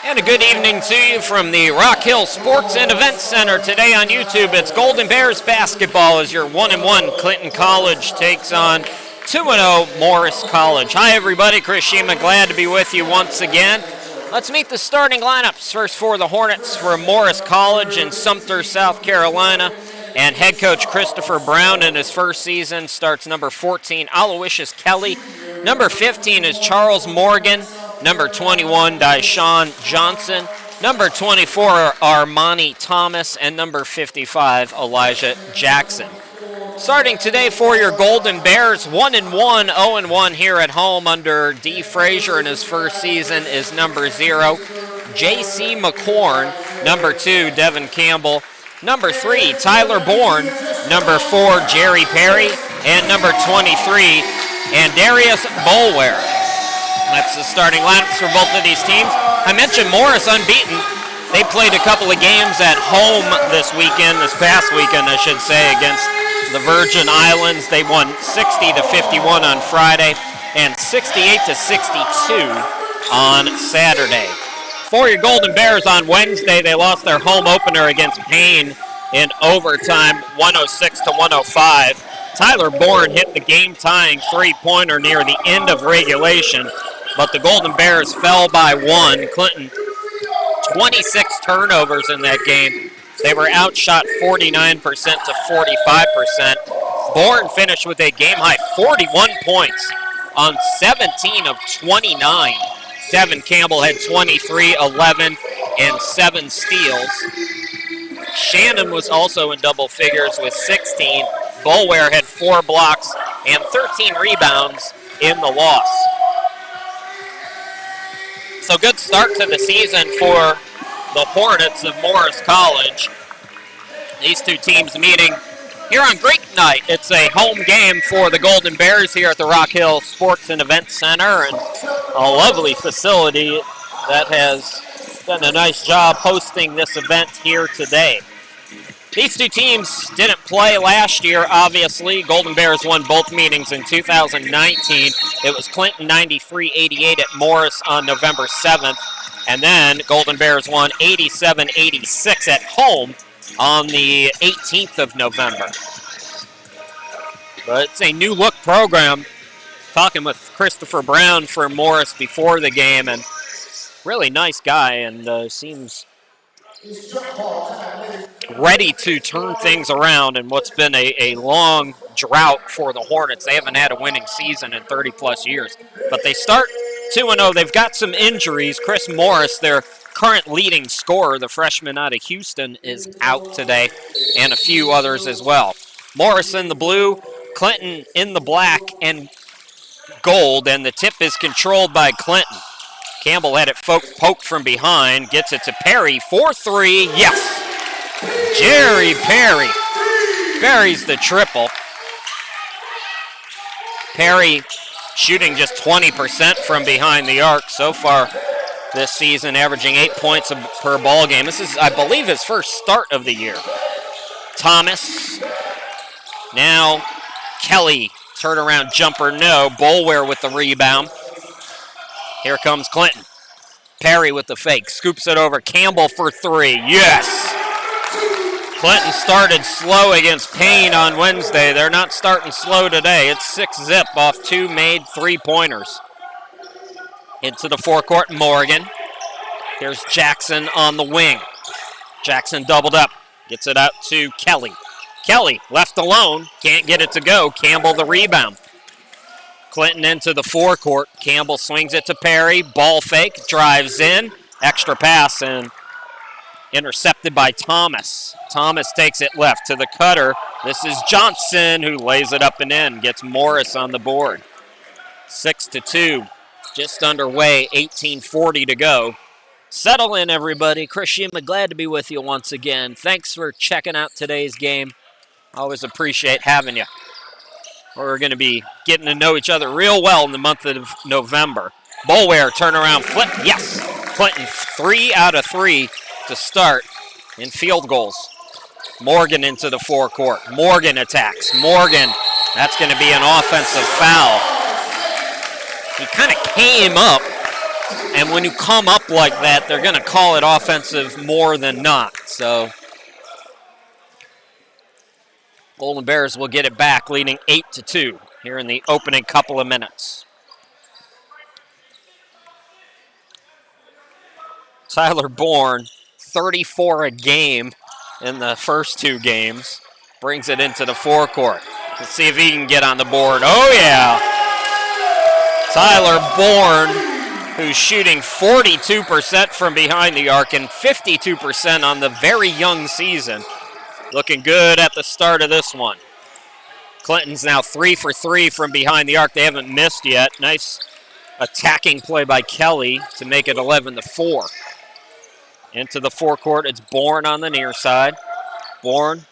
And a good evening to you from the Rock Hill Sports and Events Center. Today on YouTube, it's Golden Bears basketball as your 1-1 Clinton College takes on 2-0 Morris College. Hi, everybody. Chris Shima, glad to be with you once again. Let's meet the starting lineups. First for the Hornets from Morris College in Sumter, South Carolina. And head coach Christopher Brown in his first season starts number 14, Aloysius Kelly. Number 15 is Charles Morgan. Number 21, Dyshawn Johnson. Number 24, Armani Thomas. And number 55, Elijah Jackson. Starting today for your Golden Bears, 1-1, 0-1 here at home under D. Frazier in his first season is number 0, J.C. McCorn. Number 2, Devin Campbell. Number 3, Tyler Bourne. Number 4, Jerry Perry. And number 23, Andarius Boulware. That's the starting lineups for both of these teams. I mentioned Morris unbeaten. They played a couple of games at home this past weekend, I should say, against the Virgin Islands. They won 60-51 on Friday and 68-62 on Saturday. For your Golden Bears on Wednesday, they lost their home opener against Payne in overtime, 106-105. Tyler Bourne hit the game-tying three-pointer near the end of regulation, but the Golden Bears fell by 1. Clinton, 26 turnovers in that game. They were outshot 49% to 45%. Bourne finished with a game-high 41 points on 17 of 29. Devin Campbell had 23, 11, and 7 steals. Shannon was also in double figures with 16. Boulware had 4 blocks and 13 rebounds in the loss. So good start to the season for the Hornets of Morris College. These two teams meeting here on Greek night. It's a home game for the Golden Bears here at the Rock Hill Sports and Events Center, and a lovely facility that has done a nice job hosting this event here today. These two teams didn't play last year, obviously. Golden Bears won both meetings in 2019. It was Clinton 93-88 at Morris on November 7th, and then Golden Bears won 87-86 at home on the 18th of November. But it's a new look program. Talking with Christopher Brown for Morris before the game, and really nice guy, and seems ready to turn things around in what's been a long drought for the Hornets. They haven't had a winning season in 30-plus years, but they start 2-0. They've got some injuries. Chris Morris, their current leading scorer, the freshman out of Houston, is out today, and a few others as well. Morris in the blue, Clinton in the black and gold, and the tip is controlled by Clinton. Campbell had it poked from behind, gets it to Perry for 3. Yes! Jerry Perry buries the triple. Perry shooting just 20% from behind the arc so far this season, averaging 8 points per ball game. This is, I believe, his first start of the year. Thomas. Now Kelly, turnaround jumper, no. Boulware with the rebound. Here comes Clinton. Perry with the fake, scoops it over. Campbell for 3, yes! Clinton started slow against Payne on Wednesday. They're not starting slow today. It's 6-zip off 2 made three-pointers. Into the forecourt, Morgan. Here's Jackson on the wing. Jackson doubled up, gets it out to Kelly. Kelly left alone, can't get it to go. Campbell the rebound. Clinton into the forecourt. Campbell swings it to Perry. Ball fake, drives in. Extra pass and intercepted by Thomas. Thomas takes it left to the cutter. This is Johnson who lays it up and in. Gets Morris on the board. 6-2. Just underway. 18:40 to go. Settle in, everybody. Chris Shima, glad to be with you once again. Thanks for checking out today's game. Always appreciate having you. We're going to be getting to know each other real well in the month of November. Boulware, turnaround, flip, yes. Clinton, 3 out of 3 to start in field goals. Morgan into the forecourt. Morgan attacks. Morgan, that's going to be an offensive foul. He kind of came up And when you come up like that, they're going to call it offensive more than not. So Golden Bears will get it back, leading 8-2 here in the opening couple of minutes. Tyler Bourne, 34 a game in the first 2 games, brings it into the forecourt. Let's see if he can get on the board. Oh, yeah. Tyler Bourne, who's shooting 42% from behind the arc and 52% on the very young season. Looking good at the start of this one. Clinton's now 3 for 3 from behind the arc. They haven't missed yet. Nice attacking play by Kelly to make it 11-4. Into the forecourt, it's Bourne on the near side. Bourne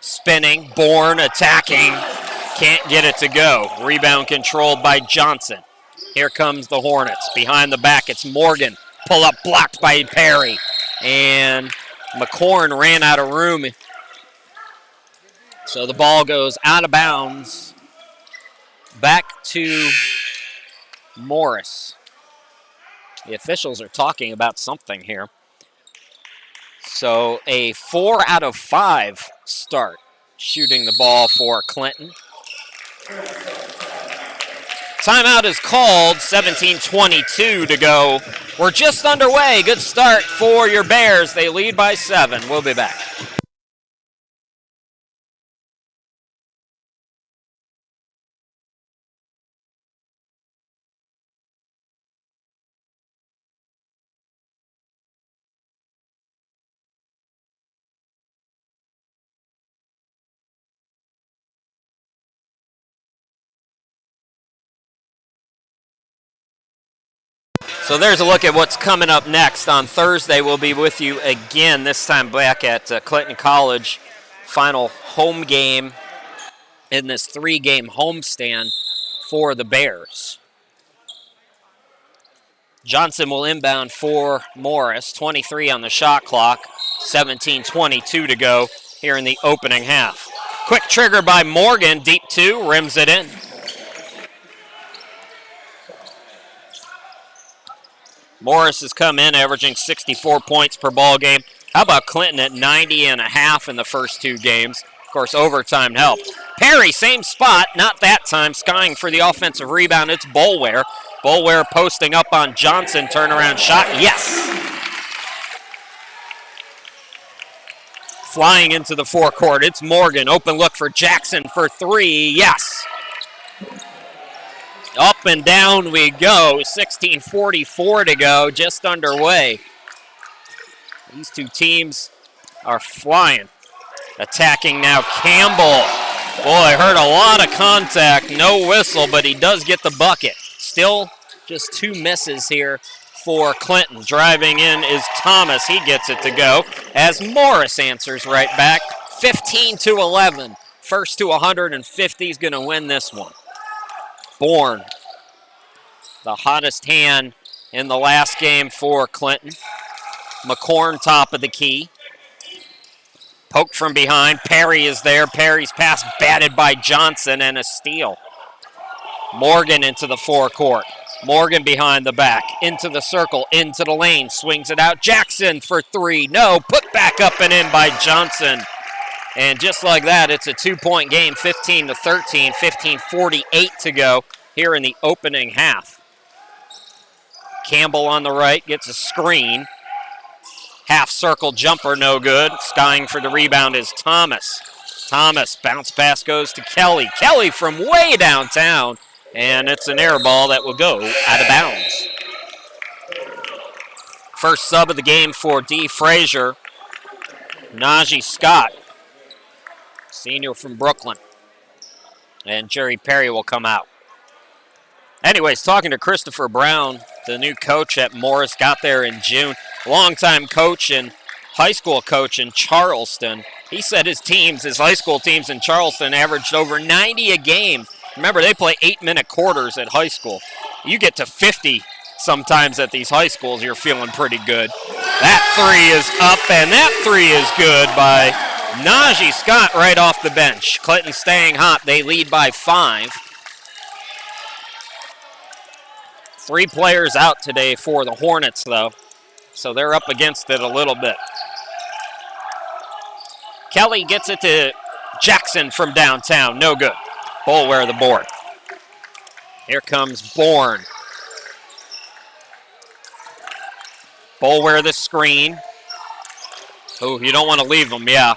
spinning, Bourne attacking. Can't get it to go. Rebound controlled by Johnson. Here comes the Hornets. Behind the back, it's Morgan. Pull up blocked by Perry. And McCorn ran out of room. So the ball goes out of bounds. Back to Morris. The officials are talking about something here. So a 4 out of 5 start shooting the ball for Clinton. Timeout is called, 17:22 to go. We're just underway. Good start for your Bears. They lead by 7. We'll be back. So there's a look at what's coming up next. On Thursday, we'll be with you again, this time back at Clinton College. Final home game in this 3-game homestand for the Bears. Johnson will inbound for Morris. 23 on the shot clock. 17:22 to go here in the opening half. Quick trigger by Morgan. Deep 2, rims it in. Morris has come in averaging 64 points per ball game. How about Clinton at 90.5 in the first 2 games? Of course, overtime helped. Perry, same spot, not that time, skying for the offensive rebound. It's Boulware. Boulware posting up on Johnson. Turnaround shot, yes. Flying into the forecourt, it's Morgan. Open look for Jackson for 3, yes. Up and down we go. 16:44 to go, just underway. These 2 teams are flying. Attacking now Campbell. Boy, heard a lot of contact. No whistle, but he does get the bucket. Still just 2 misses here for Clinton. Driving in is Thomas. He gets it to go as Morris answers right back. 15-11. First to 150 is going to win this one. Bourne, the hottest hand in the last game for Clinton. McCorn, top of the key. Poked from behind. Perry is there. Perry's pass batted by Johnson and a steal. Morgan into the forecourt. Morgan behind the back. Into the circle. Into the lane. Swings it out. Jackson for 3. No. Put back up and in by Johnson. And just like that, it's a 2-point game, 15-13, 15:48 to go here in the opening half. Campbell on the right gets a screen. Half circle jumper, no good. Skying for the rebound is Thomas. Thomas, bounce pass goes to Kelly. Kelly from way downtown, and it's an air ball that will go out of bounds. First sub of the game for D. Frazier, Najee Scott, senior from Brooklyn. And Jerry Perry will come out. Anyways, talking to Christopher Brown, the new coach at Morris, got there in June. Longtime coach and high school coach in Charleston. He said his high school teams in Charleston averaged over 90 a game. Remember, they play 8-minute quarters at high school. You get to 50 sometimes at these high schools, you're feeling pretty good. That 3 is up, and that 3 is good by Najee Scott right off the bench. Clinton staying hot. They lead by 5. 3 players out today for the Hornets, though, so they're up against it a little bit. Kelly gets it to Jackson from downtown. No good. Boulware the board. Here comes Bourne. Boulware the screen. Oh, you don't want to leave him, yeah.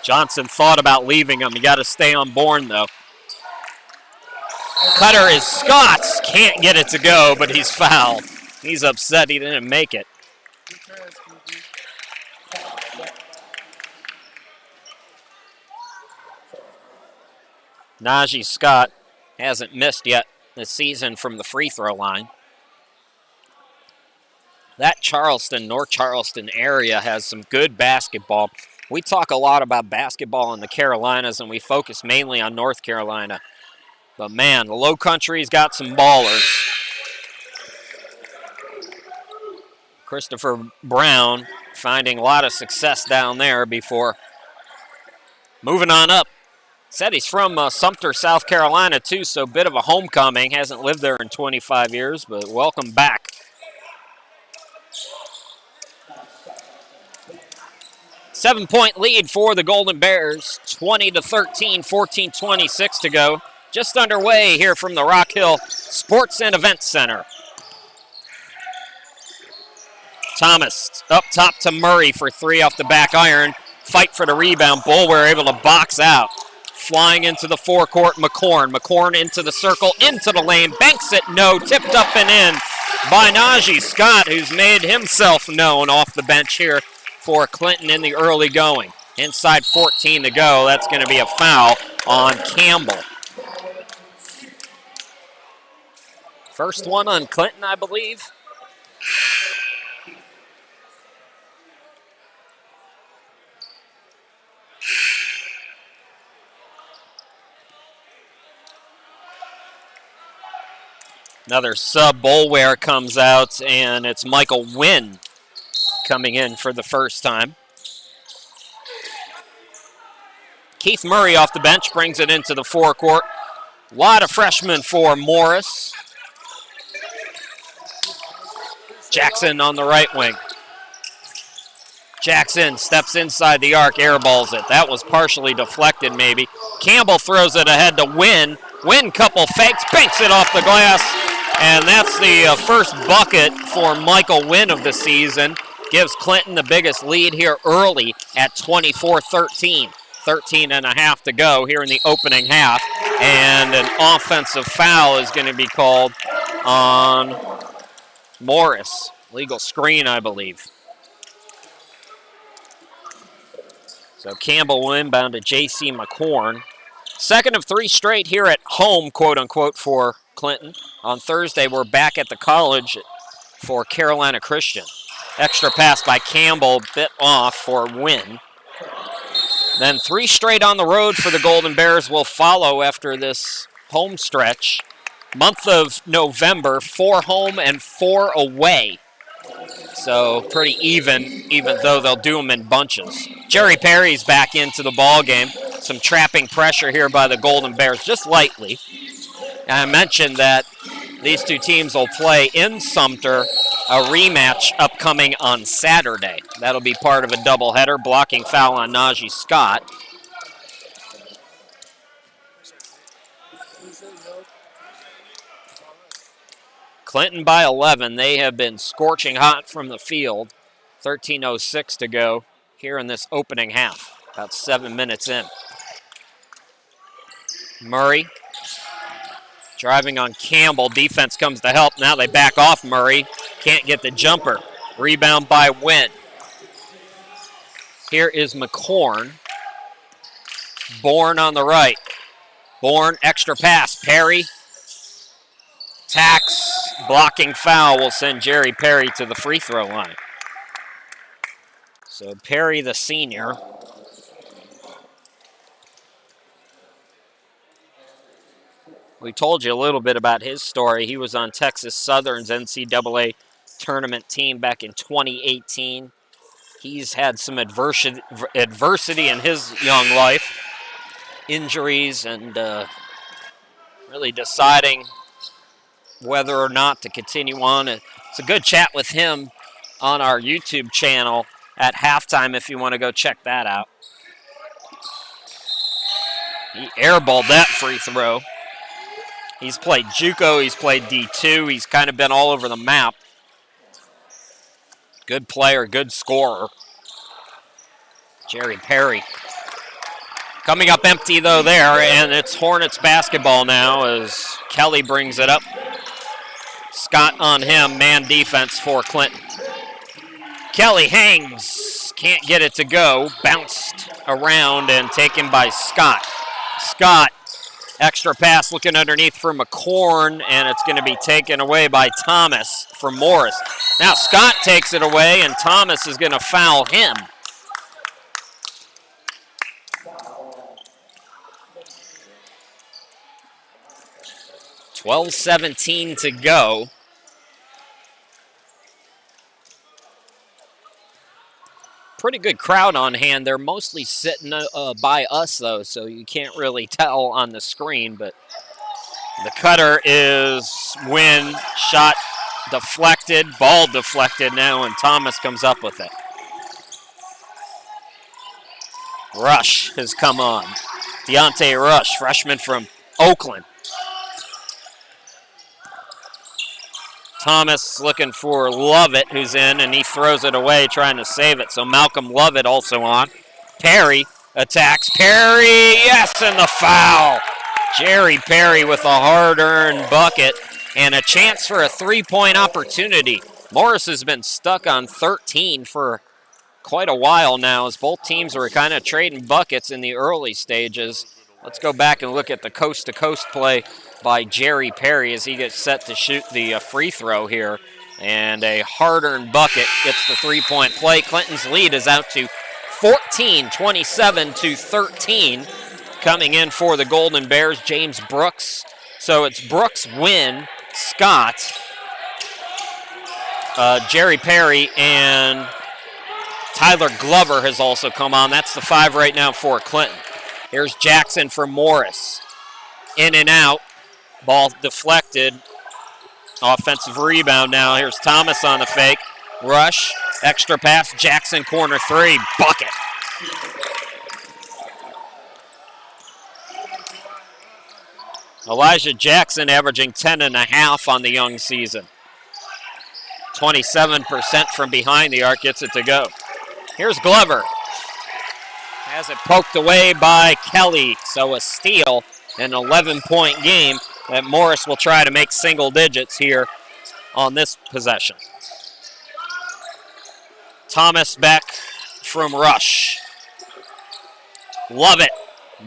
Johnson thought about leaving him. You got to stay on Bourne, though. Cutter is Scott's. Can't get it to go, but he's fouled. He's upset he didn't make it. Najee Scott hasn't missed yet this season from the free throw line. That Charleston, North Charleston area has some good basketball. We talk a lot about basketball in the Carolinas, and we focus mainly on North Carolina. But man, the Low Country's got some ballers. Christopher Brown finding a lot of success down there before moving on up. Said he's from Sumter, South Carolina, too, so a bit of a homecoming. Hasn't lived there in 25 years, but welcome back. Seven-point lead for the Golden Bears, 20-13, 14:26 to go. Just underway here from the Rock Hill Sports and Events Center. Thomas up top to Murray for 3 off the back iron. Fight for the rebound. Boulware able to box out. Flying into the forecourt, McCorn. McCorn into the circle, into the lane. Banks it, no. Tipped up and in by Najee Scott, who's made himself known off the bench here for Clinton in the early going. Inside 14 to go. That's going to be a foul on Campbell. First one on Clinton, I believe. Another sub. Boulware comes out, and it's Michael Wynn coming in for the first time. Keith Murray off the bench brings it into the forecourt. A lot of freshmen for Morris. Jackson on the right wing. Jackson steps inside the arc, airballs it. That was partially deflected maybe. Campbell throws it ahead to Wynn. Wynn couple fakes, banks it off the glass. And that's the first bucket for Michael Wynn of the season. Gives Clinton the biggest lead here early at 24-13. 13 and a half to go here in the opening half. And an offensive foul is going to be called on Morris. Legal screen, I believe. So Campbell inbound to J.C. McCorn. Second of 3 straight here at home, quote-unquote, for Clinton. On Thursday, we're back at the college for Carolina Christian. Extra pass by Campbell, bit off for Wynn. Then 3 straight on the road for the Golden Bears will follow after this home stretch. Month of November, 4 home and 4 away. So pretty even though they'll do them in bunches. Jerry Perry's back into the ball game. Some trapping pressure here by the Golden Bears, just lightly. And I mentioned that these two teams will play in Sumter, a rematch upcoming on Saturday. That'll be part of a doubleheader. Blocking foul on Najee Scott. Clinton by 11. They have been scorching hot from the field. 13:06 to go here in this opening half. About 7 minutes in. Murray driving on Campbell. Defense comes to help. Now they back off Murray. Can't get the jumper. Rebound by Wynn. Here is McCorn. Bourne on the right. Bourne, extra pass. Perry. Tax. Blocking foul will send Jerry Perry to the free throw line. So Perry, the senior. We told you a little bit about his story. He was on Texas Southern's NCAA tournament team back in 2018. He's had some adversity in his young life. Injuries and really deciding whether or not to continue on. It's a good chat with him on our YouTube channel at halftime if you want to go check that out. He airballed that free throw. He's played JUCO, he's played D2, he's kind of been all over the map. Good player, good scorer. Jerry Perry. Coming up empty though there, and it's Hornets basketball now as Kelly brings it up. Scott on him, man defense for Clinton. Kelly hangs, can't get it to go, bounced around and taken by Scott. Scott, extra pass looking underneath for McCorn, and it's going to be taken away by Thomas from Morris. Now Scott takes it away, and Thomas is going to foul him. $12:17 to go. Pretty good crowd on hand. They're mostly sitting by us, though, so you can't really tell on the screen. But the cutter is Wynn. Shot deflected, ball deflected now, and Thomas comes up with it. Rush has come on. Deontay Rush, freshman from Oakland. Thomas looking for Lovett, who's in, and he throws it away, trying to save it. So Malcolm Lovett also on. Perry attacks. Perry, yes, and the foul. Jerry Perry with a hard-earned bucket and a chance for a three-point opportunity. Morris has been stuck on 13 for quite a while now, as both teams were kind of trading buckets in the early stages. Let's go back and look at the coast-to-coast play by Jerry Perry as he gets set to shoot the free throw here. And a hard-earned bucket gets the three-point play. Clinton's lead is out to 14, 27-13. Coming in for the Golden Bears, James Brooks. So it's Brooks, Wynn, Scott, Jerry Perry, and Tyler Glover has also come on. That's the five right now for Clinton. Here's Jackson for Morris. In and out. Ball deflected. Offensive rebound now. Here's Thomas on the fake. Rush. Extra pass. Jackson corner three. Bucket. Elijah Jackson averaging 10.5 on the young season. 27% from behind the arc gets it to go. Here's Glover. Has it poked away by Kelly. So a steal, an 11-point game that Morris will try to make single digits here on this possession. Thomas back from Rush. Love it.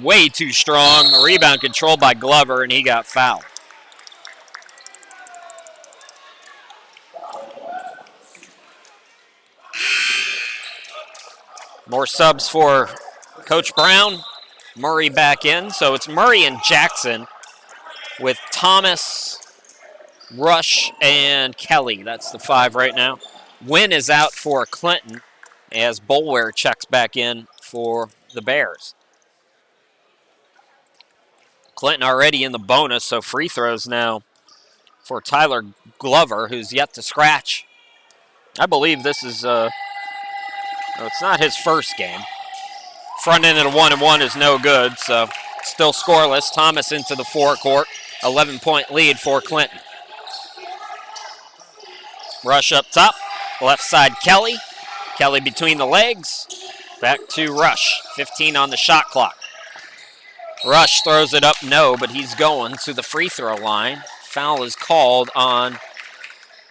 Way too strong. The rebound controlled by Glover, and he got fouled. More subs for Coach Brown. Murray back in. So it's Murray and Jackson with Thomas, Rush, and Kelly. That's the five right now. Wynn is out for Clinton as Boulware checks back in for the Bears. Clinton already in the bonus, so free throws now for Tyler Glover, who's yet to scratch. I believe this is, it's not his first game. Front end of the 1-and-1 is no good, so still scoreless. Thomas into the forecourt, 11-point lead for Clinton. Rush up top, left side Kelly. Kelly between the legs, back to Rush, 15 on the shot clock. Rush throws it up, no, but he's going to the free throw line. Foul is called on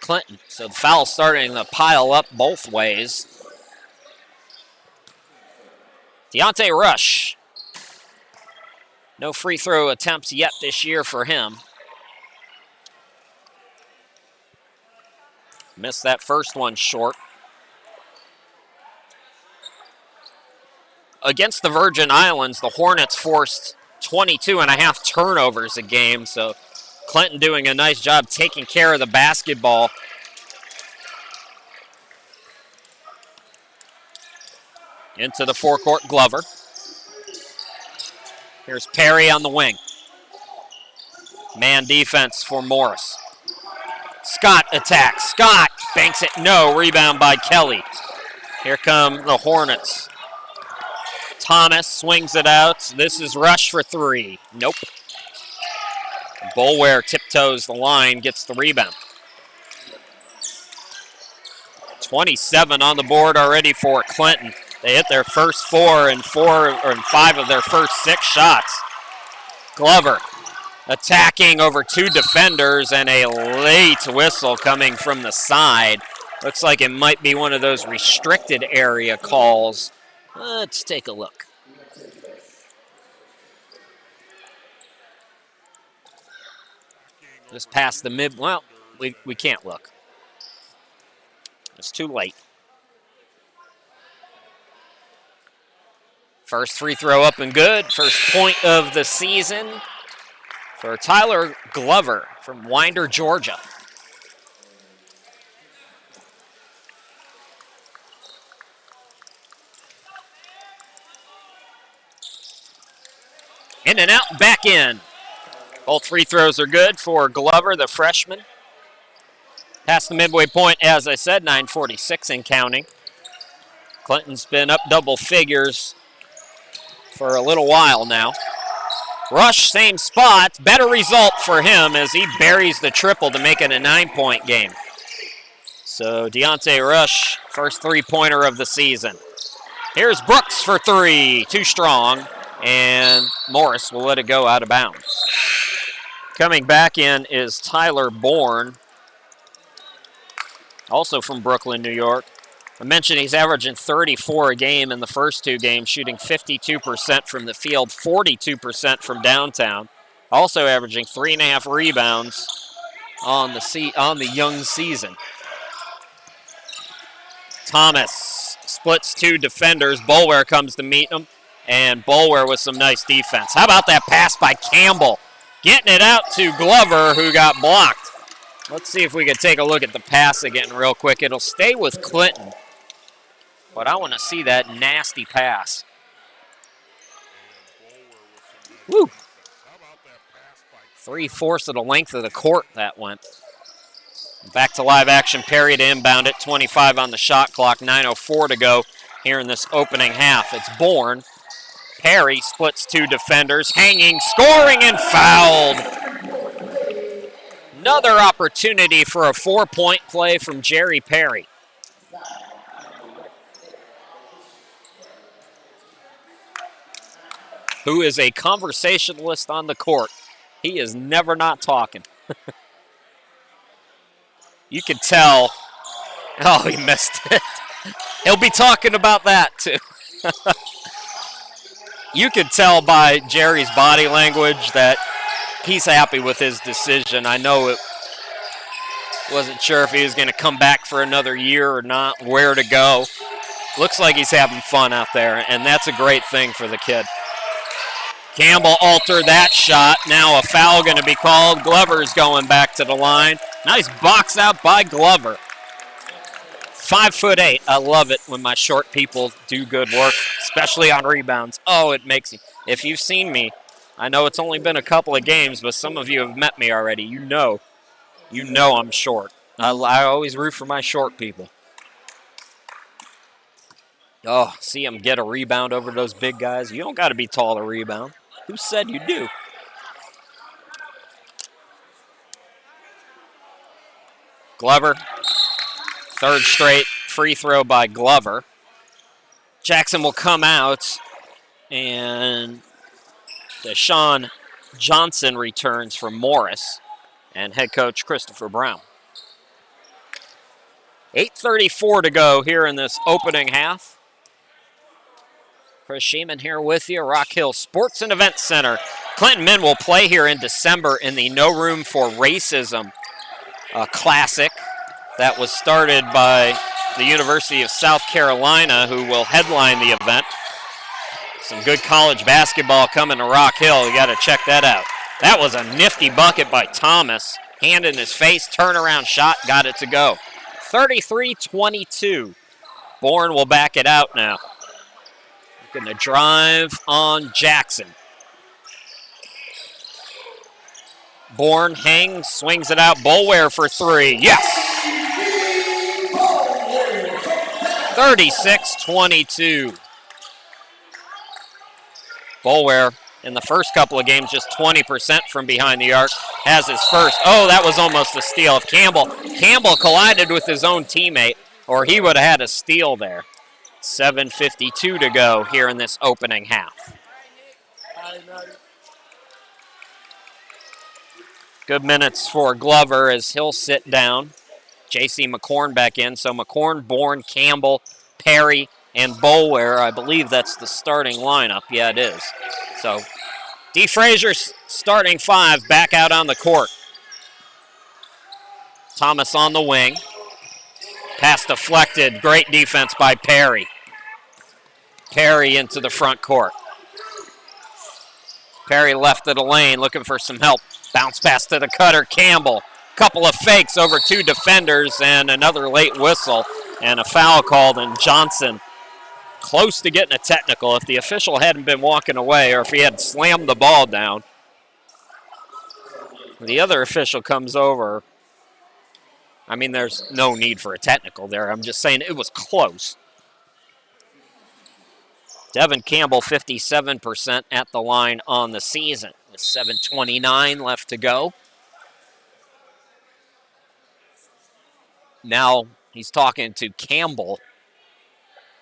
Clinton. So the foul starting to pile up both ways. Deontay Rush. No free throw attempts yet this year for him. Missed that first one short. Against the Virgin Islands, the Hornets forced 22.5 turnovers a game, so Clinton doing a nice job taking care of the basketball. Into the forecourt, Glover. Here's Perry on the wing. Man defense for Morris. Scott attacks. Scott banks it. No. Rebound by Kelly. Here come the Hornets. Thomas swings it out. This is Rush for three. Nope. Boulware tiptoes the line, gets the rebound. 27 on the board already for Clinton. They hit their first four and five of their first 6 shots. Glover attacking over 2 defenders and a late whistle coming from the side. Looks like it might be one of those restricted area calls. Let's take a look. Just past the mid, well, we can't look. It's too late. First free throw up and good. First point of the season for Tyler Glover from Winder, Georgia. In and out, back in. Both free throws are good for Glover, the freshman. Past the midway point, as I said, 9:46 and counting. Clinton's been up double figures for a little while now. Rush, same spot. Better result for him as he buries the triple to make it a 9-point game. So Deontay Rush, first three-pointer of the season. Here's Brooks for three. Too strong. And Morris will let it go out of bounds. Coming back in is Tyler Bourne, also from Brooklyn, New York. I mentioned he's averaging 34 a game in the first 2 games, shooting 52% from the field, 42% from downtown. Also averaging 3.5 rebounds on the young season. Thomas splits 2 defenders. Boulware comes to meet him, and Boulware with some nice defense. How about that pass by Campbell? Getting it out to Glover, who got blocked. Let's see if we can take a look at the pass again real quick. It'll stay with Clinton, but I want to see that nasty pass. Woo! 3/4 of the length of the court that went. Back to live action. Perry to inbound it. 25 on the shot clock. 9:04 to go here in this opening half. It's Bourne. Perry splits 2 defenders. Hanging, scoring, and fouled. Another opportunity for a 4-point play from Jerry Perry. Who is a conversationalist on the court. He is never not talking. You can tell. Oh, he missed it. He'll be talking about that, too. You could tell by Jerry's body language that he's happy with his decision. I know it wasn't sure if he was going to come back for another year or not, where to go. Looks like he's having fun out there, and that's a great thing for the kid. Campbell altered that shot. Now a foul going to be called. Glover's going back to the line. Nice box out by Glover. 5'8". I love it when my short people do good work, especially on rebounds. Oh, it makes me. If you've seen me, I know it's only been a couple of games, but some of you have met me already. You know I'm short. I always root for my short people. Oh, see him get a rebound over those big guys. You don't got to be tall to rebound. Who said you do? Glover. Third straight free throw by Glover. Jackson will come out, and Deshaun Johnson returns for Morris and head coach Christopher Brown. 8:34 to go here in this opening half. Chris Sheeman here with you, Rock Hill Sports and Events Center. Clinton men will play here in December in the No Room for Racism Classic that was started by the University of South Carolina, who will headline the event. Some good college basketball coming to Rock Hill. You got to check that out. That was a nifty bucket by Thomas. Hand in his face, turnaround shot, got it to go. 33-22. Bourne will back it out now. Looking to drive on Jackson. Bourne hangs, swings it out. Boulware for three. Yes! 36-22. Boulware in the first couple of games just 20% from behind the arc. Has his first. Oh, that was almost a steal. If Campbell collided with his own teammate, or he would have had a steal there. 7:52 to go here in this opening half. Good minutes for Glover as he'll sit down. J.C. McCorn back in. So McCorn, Bourne, Campbell, Perry, and Boulware. I believe that's the starting lineup. Yeah, it is. So D. Frazier's starting five back out on the court. Thomas on the wing. Pass deflected. Great defense by Perry. Perry into the front court. Perry left of the lane looking for some help. Bounce pass to the cutter, Campbell. Couple of fakes over two defenders and another late whistle and a foul called, and Johnson close to getting a technical if the official hadn't been walking away or if he had slammed the ball down. The other official comes over. I mean, there's no need for a technical there. I'm just saying it was close. Devin Campbell, 57% at the line on the season. With 7:29 left to go. Now he's talking to Campbell.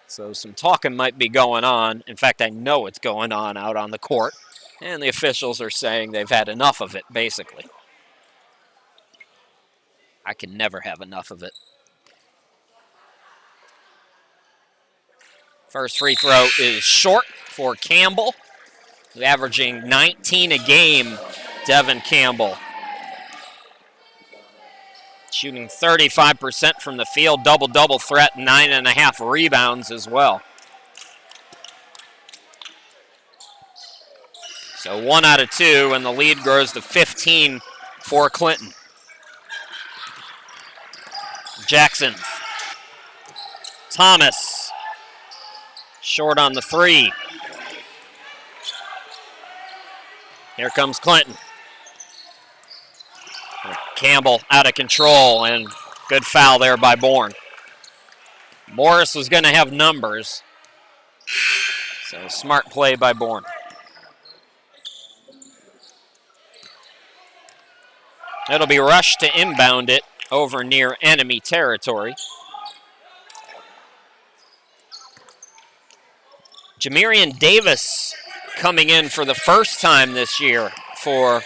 So some talking might be going on. In fact, I know it's going on out on the court. And the officials are saying they've had enough of it, basically. I can never have enough of it. First free throw is short for Campbell. He's averaging 19 a game, Devin Campbell. Shooting 35% from the field, double-double threat, 9.5 rebounds as well. So 1 out of 2, and the lead grows to 15 for Clinton. Jackson. Thomas. Short on the three. Here comes Clinton. Campbell out of control, and good foul there by Bourne. Morris was going to have numbers, so smart play by Bourne. It'll be Rush to inbound it over near enemy territory. Jamirian Davis coming in for the first time this year for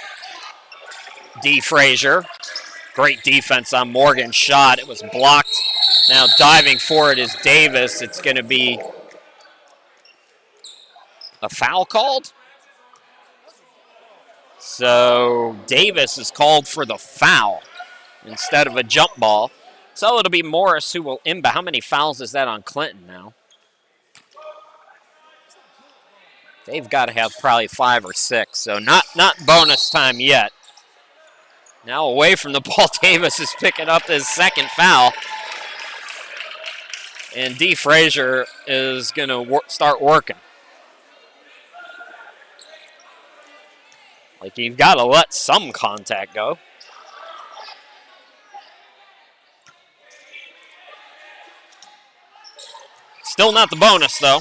D. Frazier. Great defense on Morgan's shot. It was blocked. Now diving for it is Davis. It's going to be a foul called. So Davis is called for the foul instead of a jump ball. So it'll be Morris who will inbound. How many fouls is that on Clinton now? They've got to have probably 5 or 6, so not bonus time yet. Now away from the ball, Davis is picking up his second foul. And D. Frazier is going to start working. Like, you've got to let some contact go. Still not the bonus, though.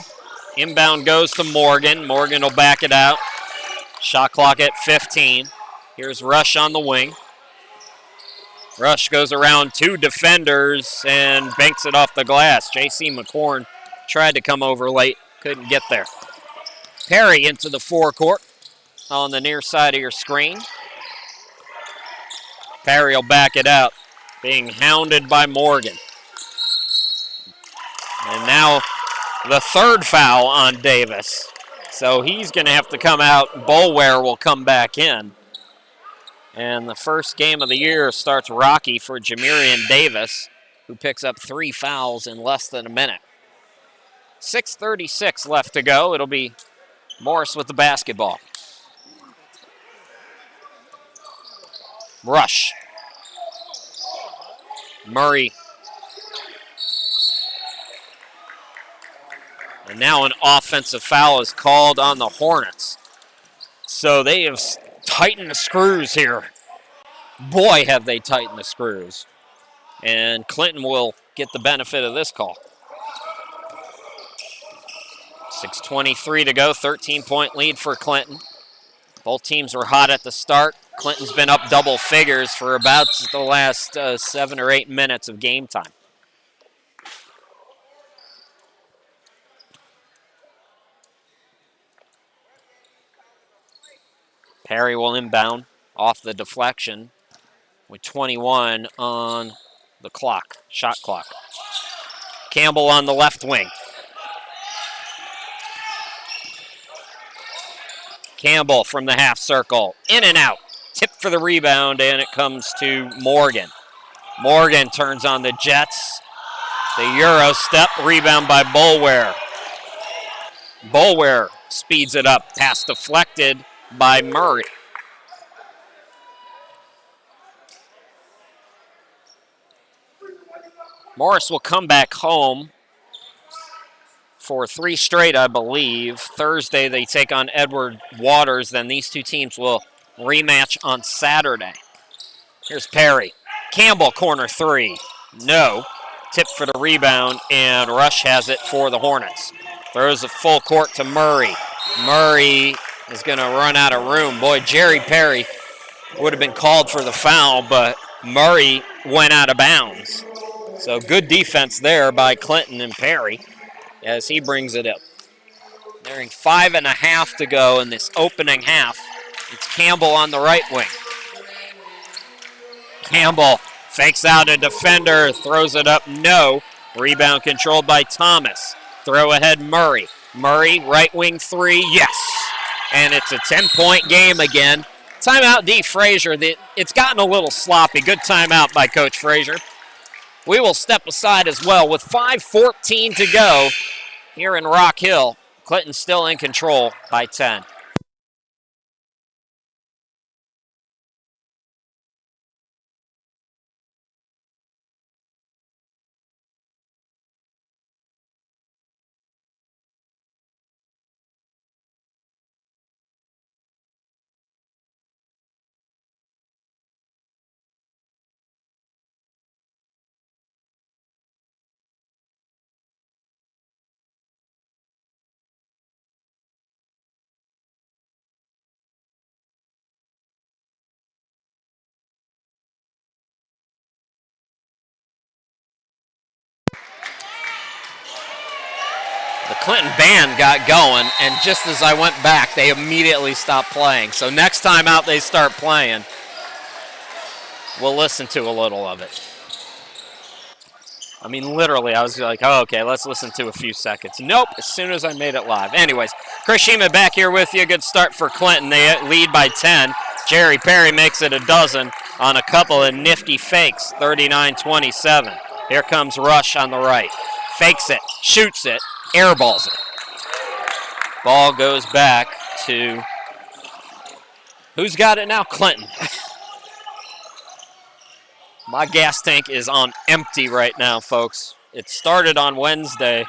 Inbound goes to Morgan. Morgan will back it out. Shot clock at 15. Here's Rush on the wing. Rush goes around 2 defenders and banks it off the glass. J.C. McCorn tried to come over late. Couldn't get there. Perry into the forecourt on the near side of your screen. Perry will back it out. Being hounded by Morgan. And now the third foul on Davis. So he's going to have to come out. Boulware will come back in. And the first game of the year starts rocky for Jamirian Davis, who picks up 3 fouls in less than a minute. 6:36 left to go. It'll be Morris with the basketball. Rush. Murray. And now an offensive foul is called on the Hornets. So they have tightened the screws here Boy, have they tightened the screws. And Clinton will get the benefit of this call. 6:23 to go, 13-point lead for Clinton. Both teams were hot at the start. Clinton's been up double figures for about the last 7 or 8 minutes of game time. Perry will inbound off the deflection with 21 on the clock, shot clock. Campbell on the left wing. Campbell from the half circle, in and out. Tip for the rebound, and it comes to Morgan. Morgan turns on the Jets. The Euro step, rebound by Boulware. Boulware speeds it up, pass deflected by Murray. Morris will come back home for 3 straight, I believe. Thursday they take on Edward Waters. Then these two teams will rematch on Saturday. Here's Perry. Campbell, corner 3. No. Tip for the rebound, and Rush has it for the Hornets. Throws a full court to Murray. Murray is going to run out of room. Boy, Jerry Perry would have been called for the foul, but Murray went out of bounds. So good defense there by Clinton and Perry as he brings it up. Nearing 5.5 to go in this opening half. It's Campbell on the right wing. Campbell fakes out a defender, throws it up, no. Rebound controlled by Thomas. Throw ahead Murray. Murray, right wing 3, yes. And it's a 10-point game again. Timeout D. Frazier. It's gotten a little sloppy. Good timeout by Coach Frazier. We will step aside as well with 5:14 to go here in Rock Hill. Clinton still in control by 10. The Clinton band got going, and just as I went back, they immediately stopped playing. So next time out they start playing, we'll listen to a little of it. I mean, literally, I was like, oh, okay, let's listen to a few seconds. Nope, as soon as I made it live. Anyways, Chris Shima back here with you. Good start for Clinton. They lead by 10. Jerry Perry makes it a dozen on a couple of nifty fakes, 39-27. Here comes Rush on the right. Fakes it, shoots it, airballs it. Ball goes back to, who's got it now? Clinton. My gas tank is on empty right now, folks. It started on Wednesday,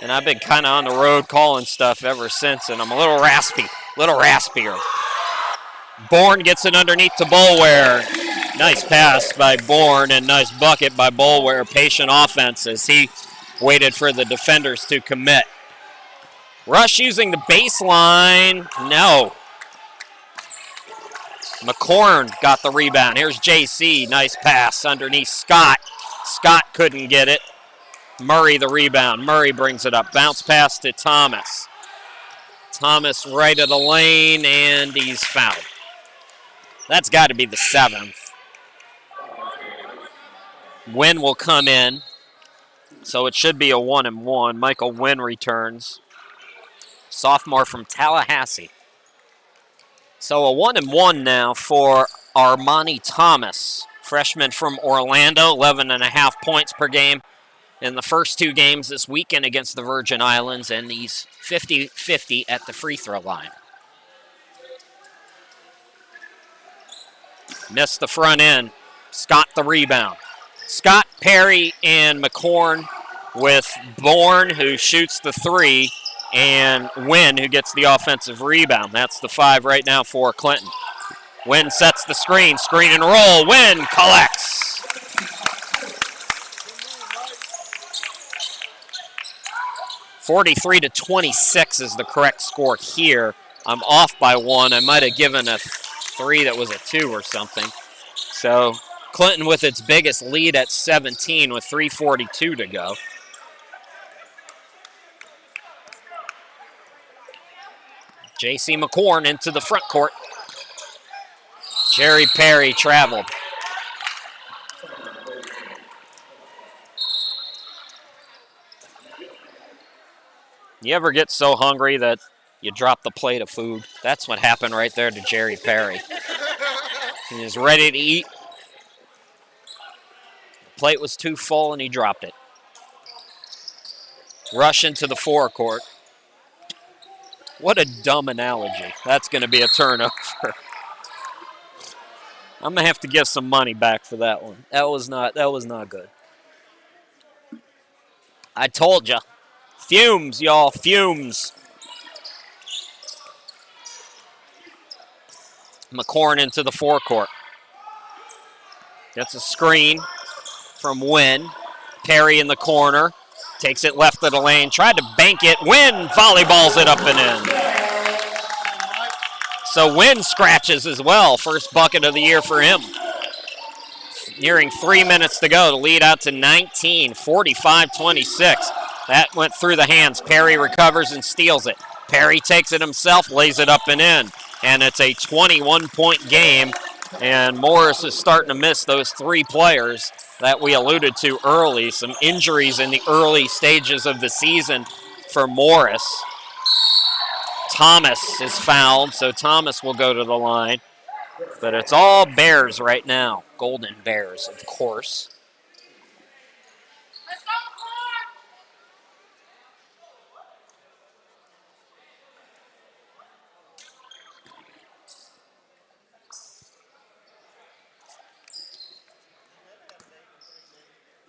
and I've been kind of on the road calling stuff ever since, and I'm a little raspier. Bourne gets it underneath to Boulware. Nice pass by Bourne and nice bucket by Boulware. Patient offense as he waited for the defenders to commit. Rush using the baseline. No. McCorn got the rebound. Here's JC. Nice pass underneath Scott. Scott couldn't get it. Murray the rebound. Murray brings it up. Bounce pass to Thomas. Thomas right of the lane, and he's fouled. That's got to be the 7th. Wynn will come in. So it should be a 1-and-1. Michael Wynn returns. Sophomore from Tallahassee. So a 1-and-1 now for Armani Thomas. Freshman from Orlando, 11.5 points per game in the first 2 games this weekend against the Virgin Islands, and he's 50-50 at the free throw line. Missed the front end. Scott the rebound. Scott, Perry, and McCorn with Bourne, who shoots the 3, and Wynn, who gets the offensive rebound. That's the 5 right now for Clinton. Wynn sets the screen and roll. Wynn collects. (43-26) is the correct score here. I'm off by 1. I might have given a 3 that was a 2 or something. So Clinton with its biggest lead at 17 with 3:42 to go. J.C. McCorn into the front court. Jerry Perry traveled. You ever get so hungry that you drop the plate of food? That's what happened right there to Jerry Perry. He was ready to eat. The plate was too full and he dropped it. Rush into the forecourt. What a dumb analogy. That's going to be a turnover. I'm going to have to give some money back for that one. That was not good. I told you. Fumes, y'all, fumes. McCorn into the forecourt. Gets a screen from Wynn. Perry in the corner. Takes it left of the lane. Tried to bank it. Wynn volleyballs it up and in. So Wynn scratches as well. First bucket of the year for him. Nearing 3 minutes to go to lead out to 19, 45-26. That went through the hands. Perry recovers and steals it. Perry takes it himself, lays it up and in. And it's a 21-point game. And Morris is starting to miss those 3 players that we alluded to early. Some injuries in the early stages of the season for Morris. Thomas is fouled, so Thomas will go to the line. But it's all Bears right now. Golden Bears, of course.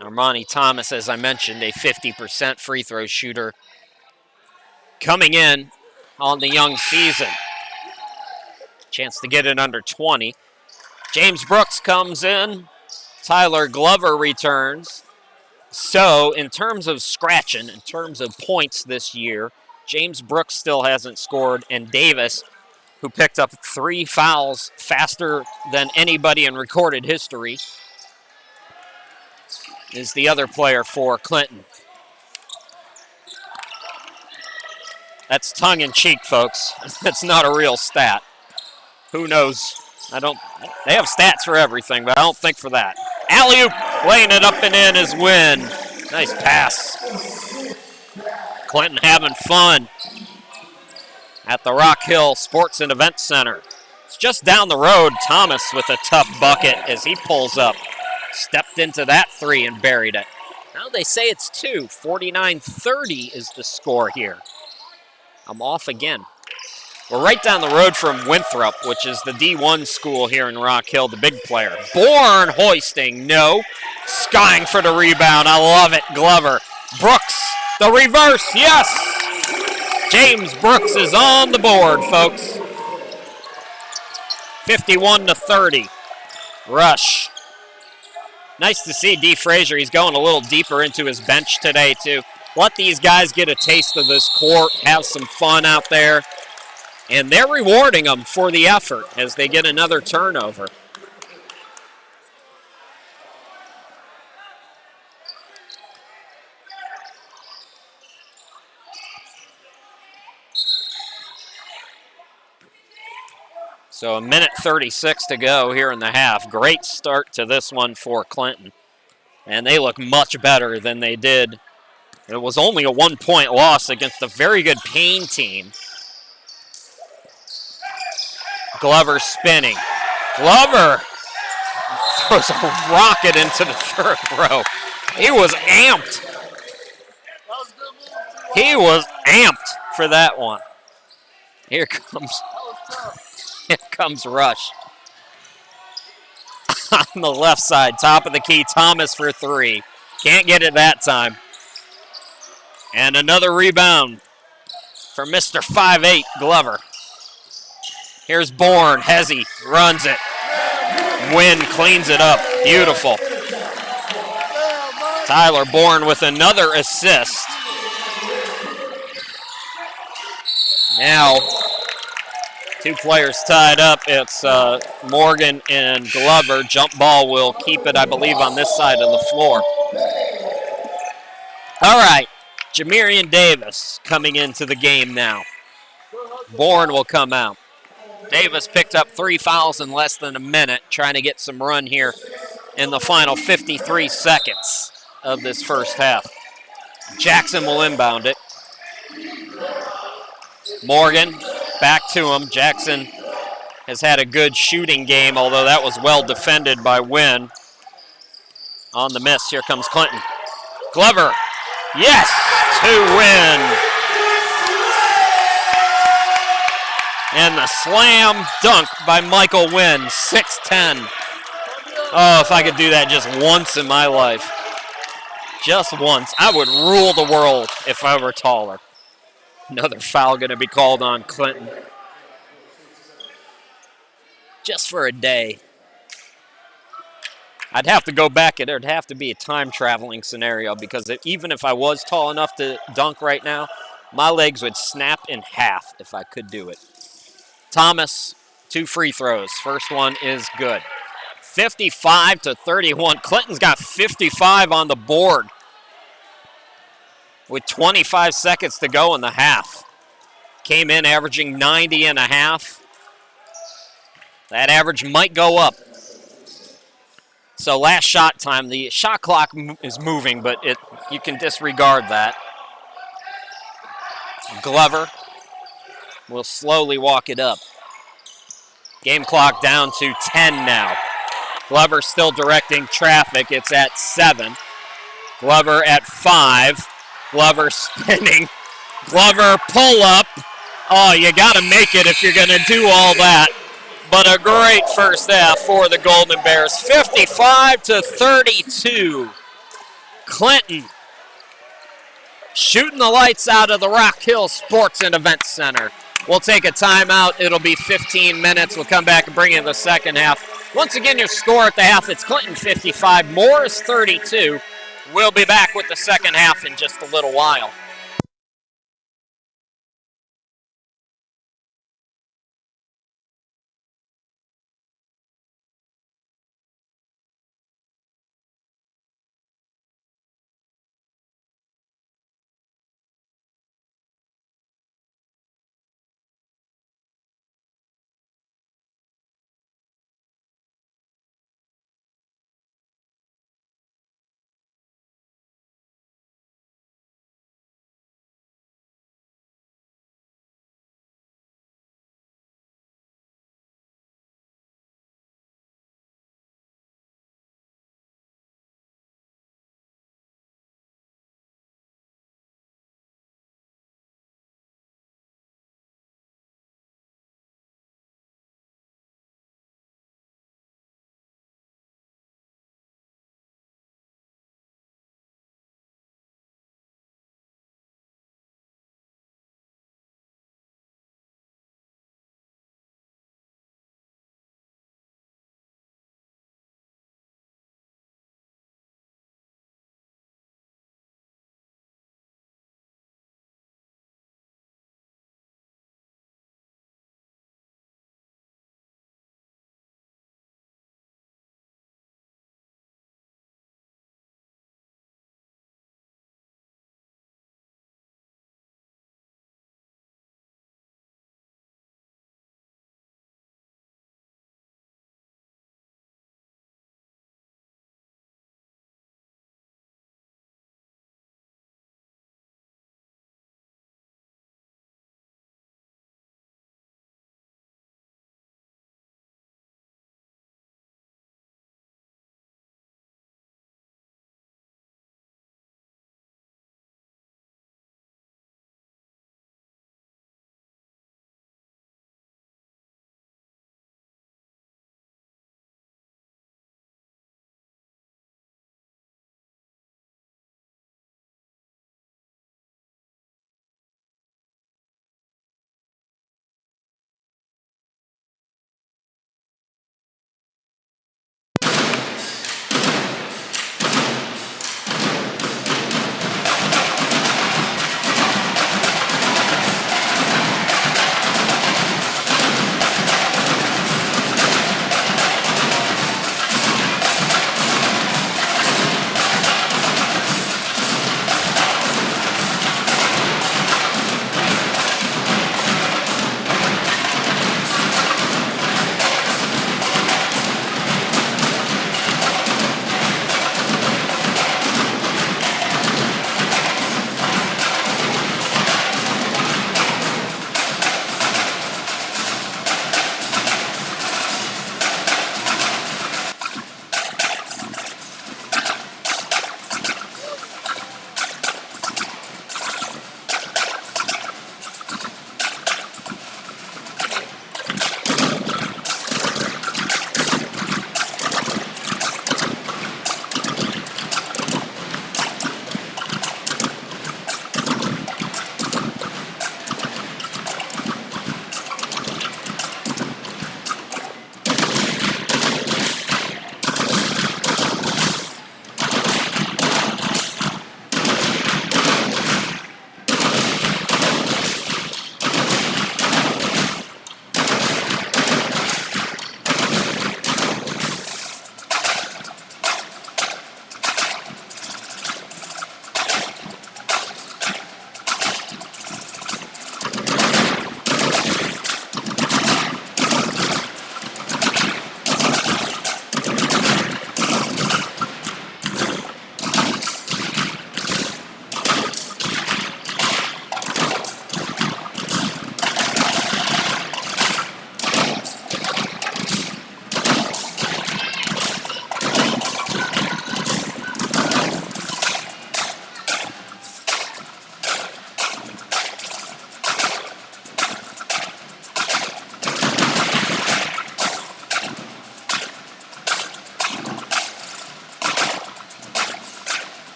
Armani Thomas, as I mentioned, a 50% free throw shooter coming in on the young season. Chance to get it under 20. James Brooks comes in. Tyler Glover returns. So in terms of scratching, in terms of points this year, James Brooks still hasn't scored, and Davis, who picked up 3 fouls faster than anybody in recorded history, is the other player for Clinton. That's tongue-in-cheek, folks. That's not a real stat. Who knows? They have stats for everything, but I don't think for that. Alley-oop, laying it up and in is Wynn. Nice pass. Clinton having fun at the Rock Hill Sports and Event Center. It's just down the road. Thomas with a tough bucket as he pulls up. Stepped into that 3 and buried it. Now they say it's 2. 49-30 is the score here. I'm off again. We're right down the road from Winthrop, which is the D1 school here in Rock Hill, the big player. Bourne hoisting, no. Skying for the rebound, I love it, Glover. Brooks, the reverse, yes! James Brooks is on the board, folks. 51-30. Rush. Nice to see D. Frazier. He's going a little deeper into his bench today, too. Let these guys get a taste of this court, have some fun out there. And they're rewarding them for the effort as they get another turnover. So 1:36 to go here in the half. Great start to this one for Clinton. And they look much better than they did. It was only a 1-point loss against a very good Payne team. Glover spinning. Glover throws a rocket into the 3rd row. He was amped. He was amped for that one. Here comes Rush. On the left side, top of the key, Thomas for 3. Can't get it that time. And another rebound for Mr. 5'8", Glover. Here's Bourne. Hezzy runs it. Wynn cleans it up. Beautiful. Tyler Bourne with another assist. Now, two players tied up. It's Morgan and Glover. Jump ball will keep it, I believe, on this side of the floor. All right, Jamirian Davis coming into the game now. Bourne will come out. Davis picked up 3 fouls in less than a minute, trying to get some run here in the final 53 seconds of this first half. Jackson will inbound it. Morgan back to him. Jackson has had a good shooting game, although that was well defended by Wynn. On the miss, here comes Clinton. Glover, yes, to Wynn. And the slam dunk by Michael Wynn, 6'10". Oh, if I could do that just once in my life. Just once. I would rule the world if I were taller. Another foul going to be called on Clinton. Just for a day. I'd have to go back, and there'd have to be a time traveling scenario because even if I was tall enough to dunk right now, my legs would snap in half if I could do it. Thomas, 2 free throws. First one is good. 55-31. Clinton's got 55 on the board with 25 seconds to go in the half. Came in averaging 90 and a half. That average might go up. So last shot time, the shot clock is moving, but you can disregard that. Glover will slowly walk it up. Game clock down to 10 now. Glover still directing traffic. It's at 7. Glover at 5. Glover spinning. Glover pull up. Oh, you got to make it if you're going to do all that. But a great first half for the Golden Bears. 55-32. Clinton shooting the lights out of the Rock Hill Sports and Events Center. We'll take a timeout. It'll be 15 minutes. We'll come back and bring in the second half. Once again, your score at the half, it's Clinton 55, Morris 32. We'll be back with the second half in just a little while.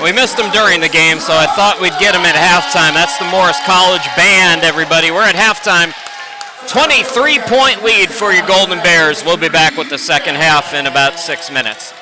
We missed them during the game, so I thought we'd get them at halftime. That's the Morris College Band, everybody. We're at halftime. 23-point lead for your Golden Bears. We'll be back with the second half in about 6 minutes.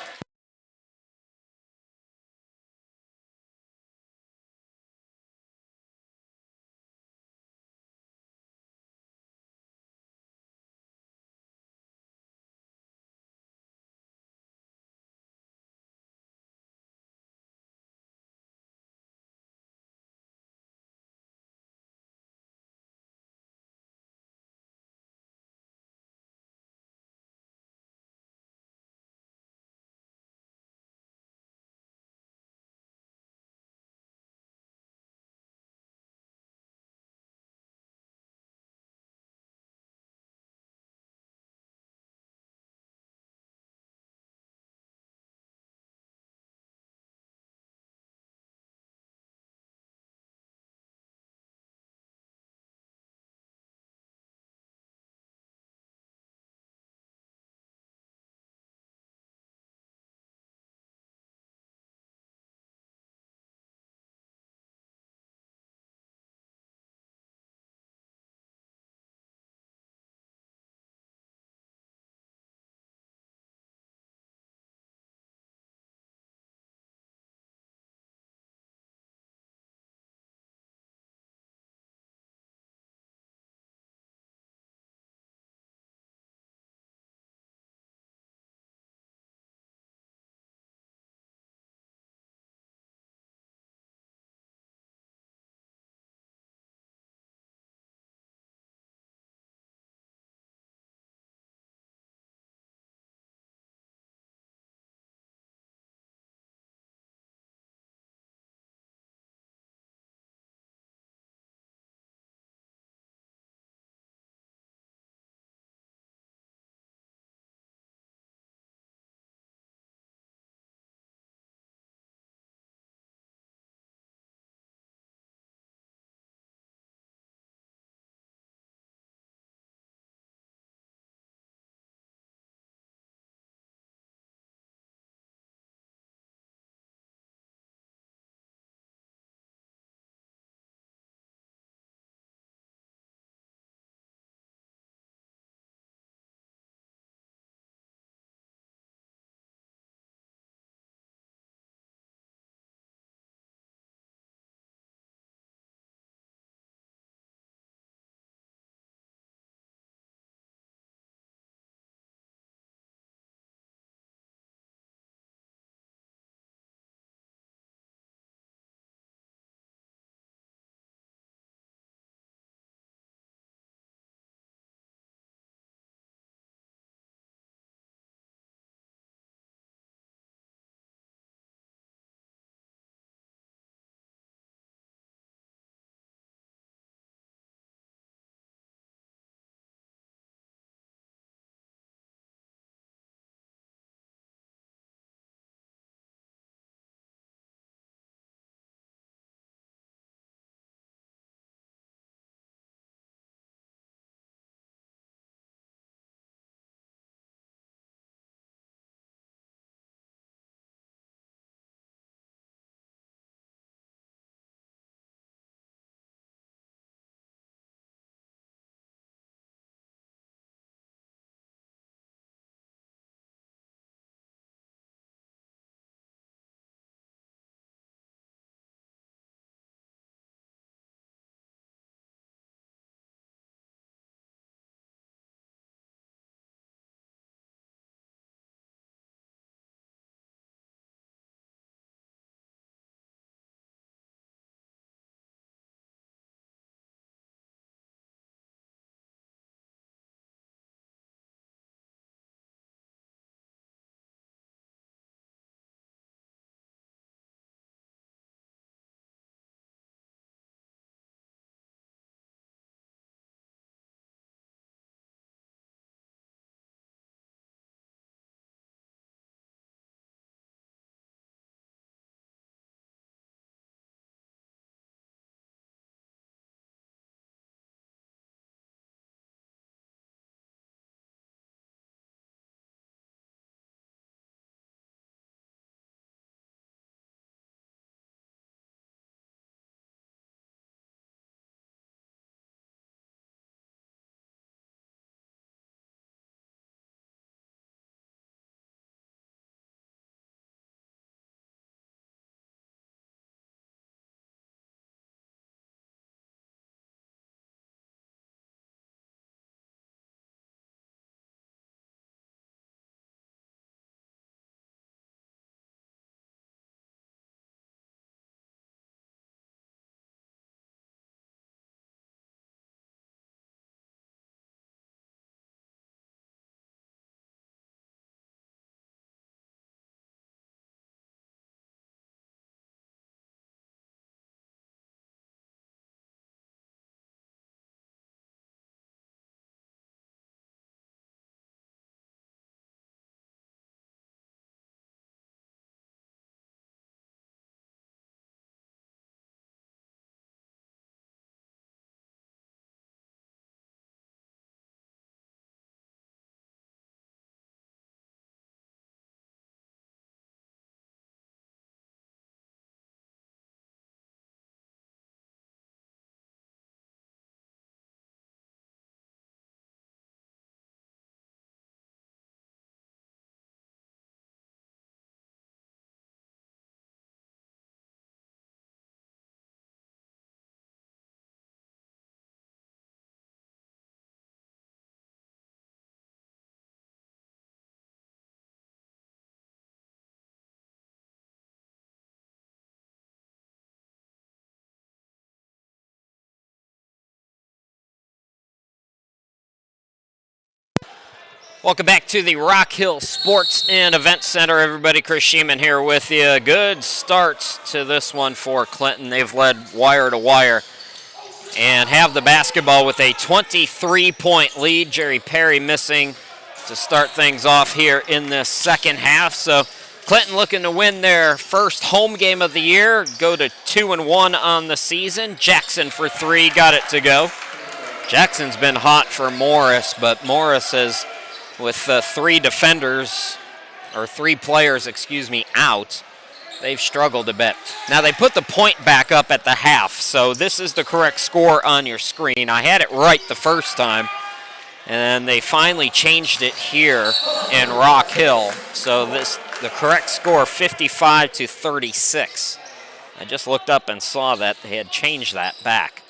Welcome back to the Rock Hill Sports and Event Center, everybody. Chris Sheeman here with you. Good start to this one for Clinton. They've led wire to wire and have the basketball with a 23-point lead. Jerry Perry missing to start things off here in this second half. So Clinton looking to win their first home game of the year, go to 2-1 on the season. Jackson for three, got it to go. Jackson's been hot for Morris, but Morris has, with three players, out, they've struggled a bit. Now they put the point back up at the half, so this is the correct score on your screen. I had it right the first time, and they finally changed it here in Rock Hill. So the correct score, 55-36. I just looked up and saw that they had changed that back.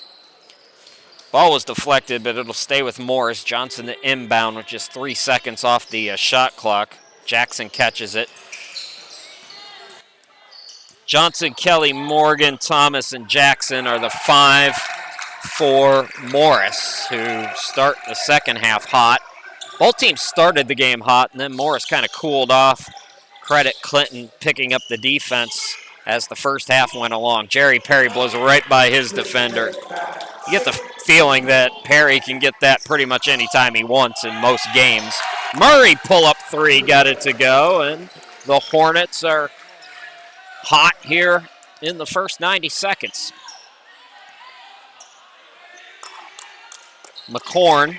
Ball was deflected, but it'll stay with Morris. Johnson the inbound with just 3 seconds off the shot clock. Jackson catches it. Johnson, Kelly, Morgan, Thomas, and Jackson are the five for Morris, who start the second half hot. Both teams started the game hot, and then Morris kind of cooled off. Credit Clinton picking up the defense as the first half went along. Jerry Perry blows right by his defender. You get the feeling that Perry can get that pretty much anytime he wants in most games. Murray pull-up three, got it to go, and the Hornets are hot here in the first 90 seconds. McCorn,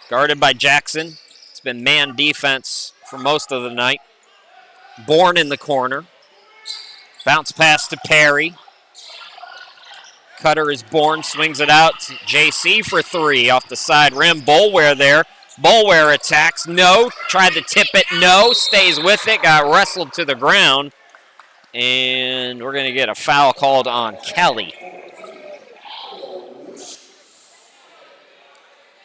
guarded by Jackson. It's been man defense for most of the night. Bourne in the corner. Bounce pass to Perry. Cutter is Bourne, swings it out to JC for three off the side rim. Boulware there. Boulware attacks. No. Tried to tip it. No. Stays with it. Got wrestled to the ground. And we're going to get a foul called on Kelly.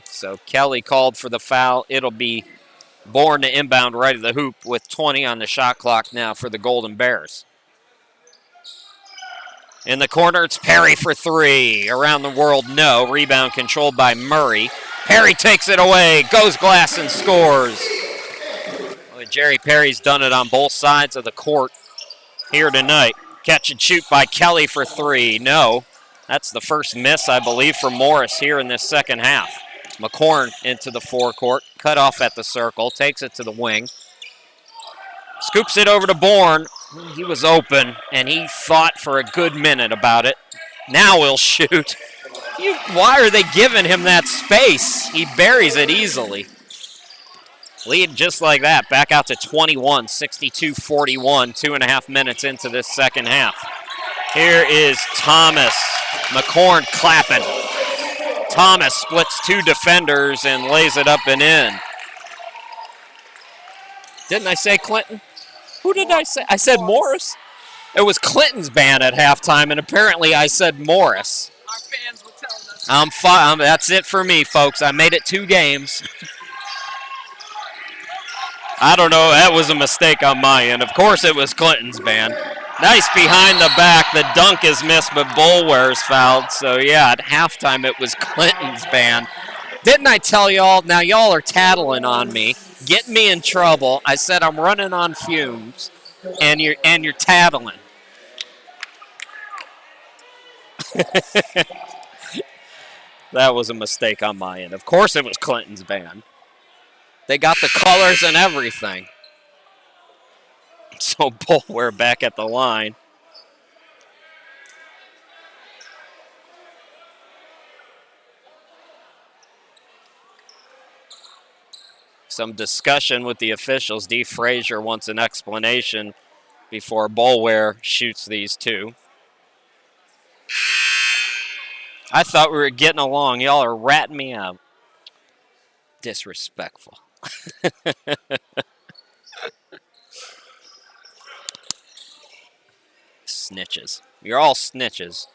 So Kelly called for the foul. It'll be Bourne to inbound right at the hoop with 20 on the shot clock now for the Golden Bears. In the corner, it's Perry for three. Around the world, no. Rebound controlled by Murray. Perry takes it away, goes glass and scores. Well, Jerry Perry's done it on both sides of the court here tonight. Catch and shoot by Kelly for three. No. That's the first miss, I believe, for Morris here in this second half. McCorn into the forecourt, cut off at the circle, takes it to the wing. Scoops it over to Bourne. He was open, and he thought for a good minute about it. Now he'll shoot. Why are they giving him that space? He buries it easily. Lead just like that, back out to 21, 62-41, 2.5 minutes into this second half. Here is Thomas. McCorn clapping. Thomas splits two defenders and lays it up and in. Didn't I say Clinton? Who did I say? I said Morris. It was Clinton's band at halftime, and apparently I said Morris. Our fans were telling us. That's it for me, folks. I made it 2 games. I don't know. That was a mistake on my end. Of course it was Clinton's band. Nice behind the back. The dunk is missed, but Boulware's fouled. So, yeah, at halftime it was Clinton's band. Didn't I tell y'all? Now y'all are tattling on me, getting me in trouble. I said I'm running on fumes, and you're tattling. That was a mistake on my end. Of course it was Clinton's band. They got the colors and everything. So Boulware back at the line. Some discussion with the officials. Dee Frazier wants an explanation before Boulware shoots these two. I thought we were getting along. Y'all are ratting me out. Disrespectful. Snitches. You're all snitches.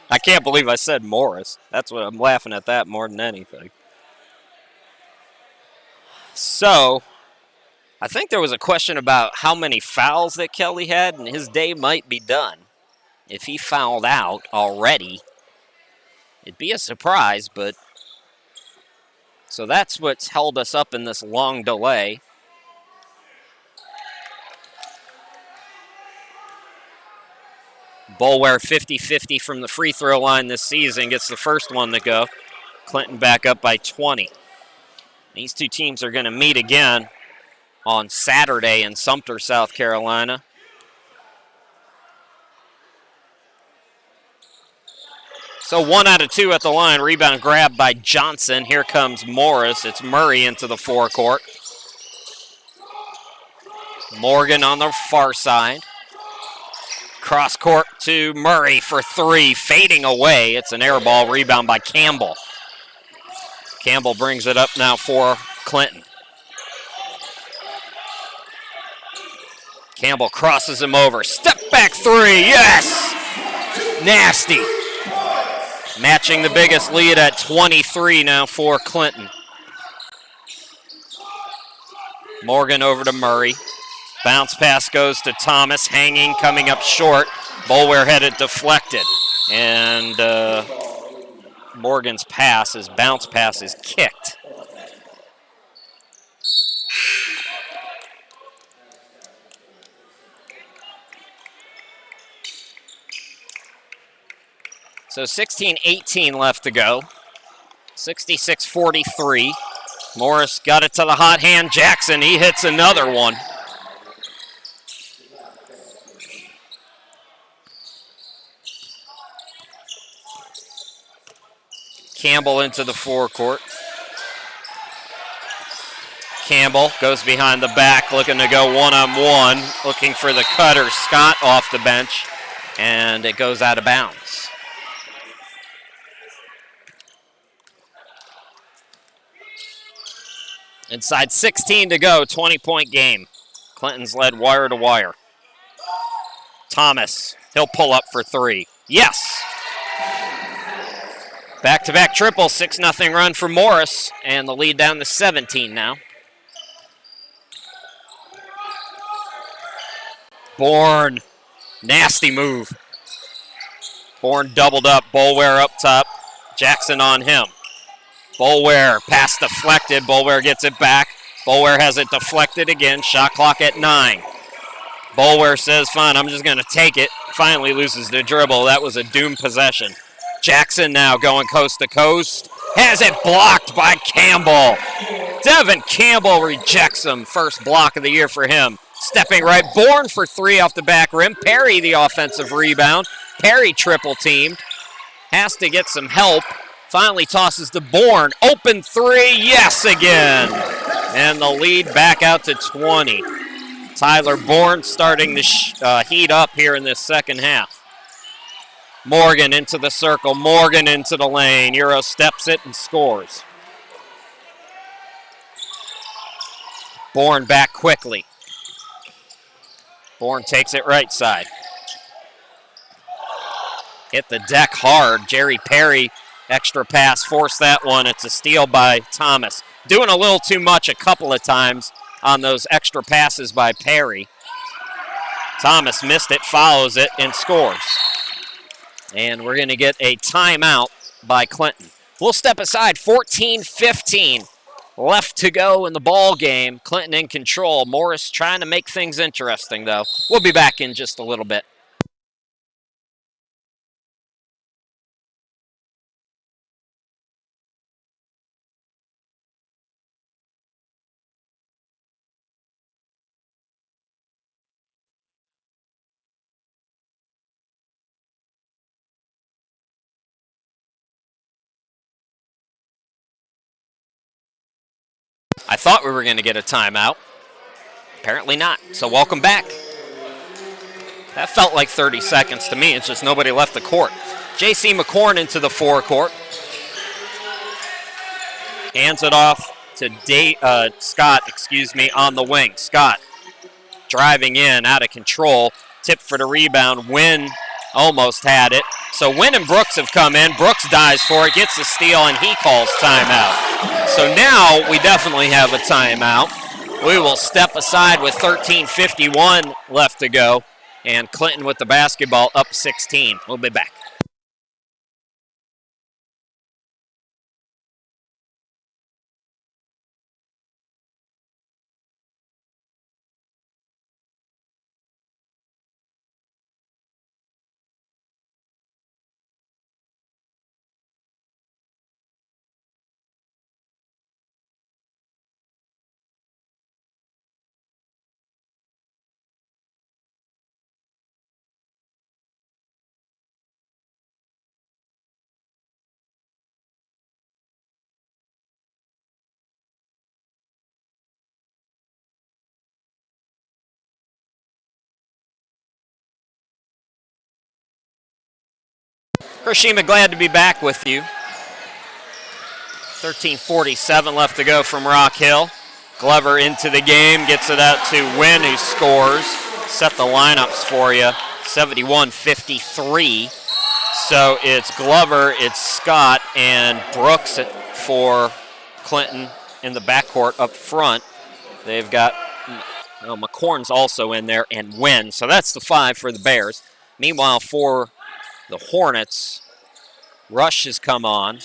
I can't believe I said Morris. That's what I'm laughing at that more than anything. So, I think there was a question about how many fouls that Kelly had, and his day might be done. If he fouled out already, it'd be a surprise, but So that's what's held us up in this long delay. Boulware 50-50 from the free throw line this season, gets the first one to go. Clinton back up by 20. These two teams are going to meet again on Saturday in Sumter, South Carolina. So 1 out of 2 at the line. Rebound grabbed by Johnson. Here comes Morris. It's Murray into the forecourt. Morgan on the far side. Cross court to Murray for 3. Fading away. It's an air ball. Rebound by Campbell. Campbell brings it up now for Clinton. Campbell crosses him over. Step back 3. Yes! Nasty. Matching the biggest lead at 23 now for Clinton. Morgan over to Murray. Bounce pass goes to Thomas, hanging, coming up short. Boulware had it deflected. And Morgan's pass, his bounce pass, is kicked. So 16-18 left to go. 66-43. Morris got it to the hot hand. Jackson, he hits another one. Campbell into the forecourt. Campbell goes behind the back, looking to go one-on-one, looking for the cutter. Scott off the bench, and it goes out of bounds. Inside 16 to go, 20-point game. Clinton's led wire to wire. Thomas, he'll pull up for 3. Yes! Back-to-back triple, 6-0 run for Morris, and the lead down to 17 now. Bourne, nasty move. Bourne doubled up, Boulware up top, Jackson on him. Boulware, pass deflected. Boulware gets it back. Boulware has it deflected again. Shot clock at 9. Boulware says, fine, I'm just going to take it. Finally loses the dribble. That was a doomed possession. Jackson now going coast to coast. Has it blocked by Campbell. Devin Campbell rejects him. First block of the year for him. Stepping right. Bourne for 3 off the back rim. Perry the offensive rebound. Perry triple teamed. Has to get some help. Finally tosses to Bourne. Open 3. Yes again. And the lead back out to 20. Tyler Bourne starting to heat up here in this second half. Morgan into the circle. Morgan into the lane. Euro steps it and scores. Bourne back quickly. Bourne takes it right side. Hit the deck hard. Jerry Perry, extra pass, forced that one. It's a steal by Thomas. Doing a little too much a couple of times on those extra passes by Perry. Thomas missed it, follows it, and scores. And we're going to get a timeout by Clinton. We'll step aside. 14-15 left to go in the ball game. Clinton in control. Morris trying to make things interesting, though. We'll be back in just a little bit. I thought we were going to get a timeout. Apparently not. So welcome back. That felt like 30 seconds to me. It's just nobody left the court. J.C. McCorn into the forecourt. Hands it off to Scott, on the wing. Scott driving in, out of control. Tip for the rebound. Wynn almost had it. So Wynn and Brooks have come in. Brooks dives for it, gets the steal, and he calls timeout. So now we definitely have a timeout. We will step aside with 13:51 left to go. And Clinton with the basketball up 16. We'll be back. Hiroshima, glad to be back with you. 13:47 left to go from Rock Hill. Glover into the game, gets it out to Wynn, who scores. Set the lineups for you, 71-53. So it's Glover, it's Scott, and Brooks for Clinton in the backcourt up front. They've got McCorn's also in there, and Wynn. So that's the 5 for the Bears. Meanwhile, for the Hornets, Rush has come on.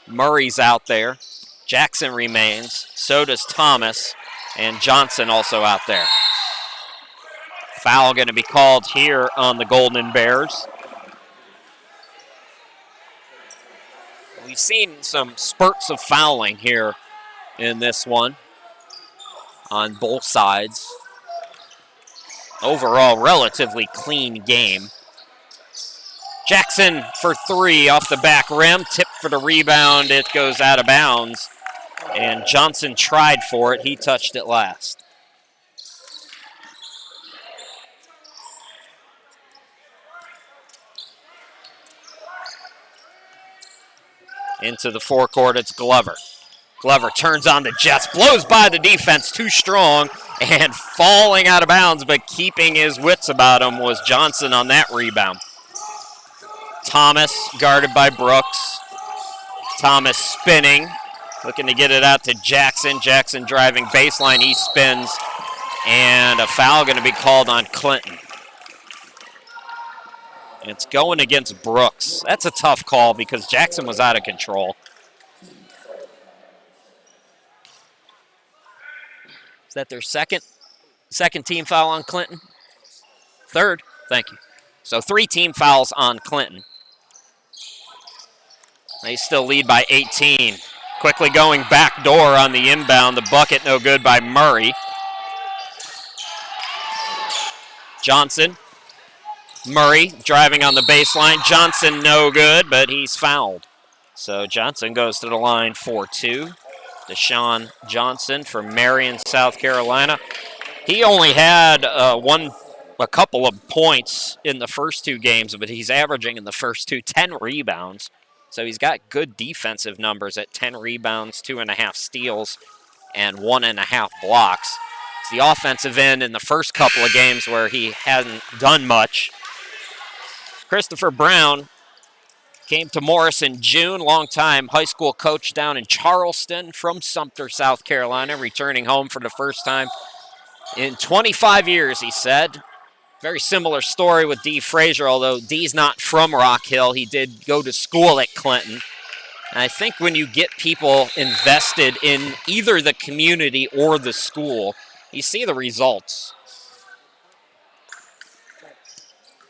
Murray's out there. Jackson remains. So does Thomas. And Johnson also out there. Foul going to be called here on the Golden Bears. We've seen some spurts of fouling here in this one on both sides. Overall, relatively clean game. Jackson for 3 off the back rim. Tip for the rebound. It goes out of bounds. And Johnson tried for it. He touched it last. Into the forecourt, it's Glover. Glover turns on the Jets, blows by the defense, too strong, and falling out of bounds, but keeping his wits about him was Johnson on that rebound. Thomas guarded by Brooks. Thomas spinning, looking to get it out to Jackson. Jackson driving baseline, he spins, and a foul going to be called on Clinton. And it's going against Brooks. That's a tough call because Jackson was out of control. Is that their second team foul on Clinton? Third, thank you. So 3 team fouls on Clinton. They still lead by 18. Quickly going back door on the inbound. The bucket no good by Murray. Johnson. Murray driving on the baseline. Johnson no good, but he's fouled. So Johnson goes to the line for 2. Deshaun Johnson from Marion, South Carolina. He only had a couple of points in the first 2 games, but he's averaging in the first 2 10 rebounds. So he's got good defensive numbers at 10 rebounds, 2.5 steals, and 1.5 blocks. It's the offensive end in the first couple of games where he hasn't done much. Christopher Brown came to Morris in June, longtime high school coach down in Charleston from Sumter, South Carolina, returning home for the first time in 25 years, he said. Very similar story with Dee Frazier, although Dee's not from Rock Hill. He did go to school at Clinton. And I think when you get people invested in either the community or the school, you see the results.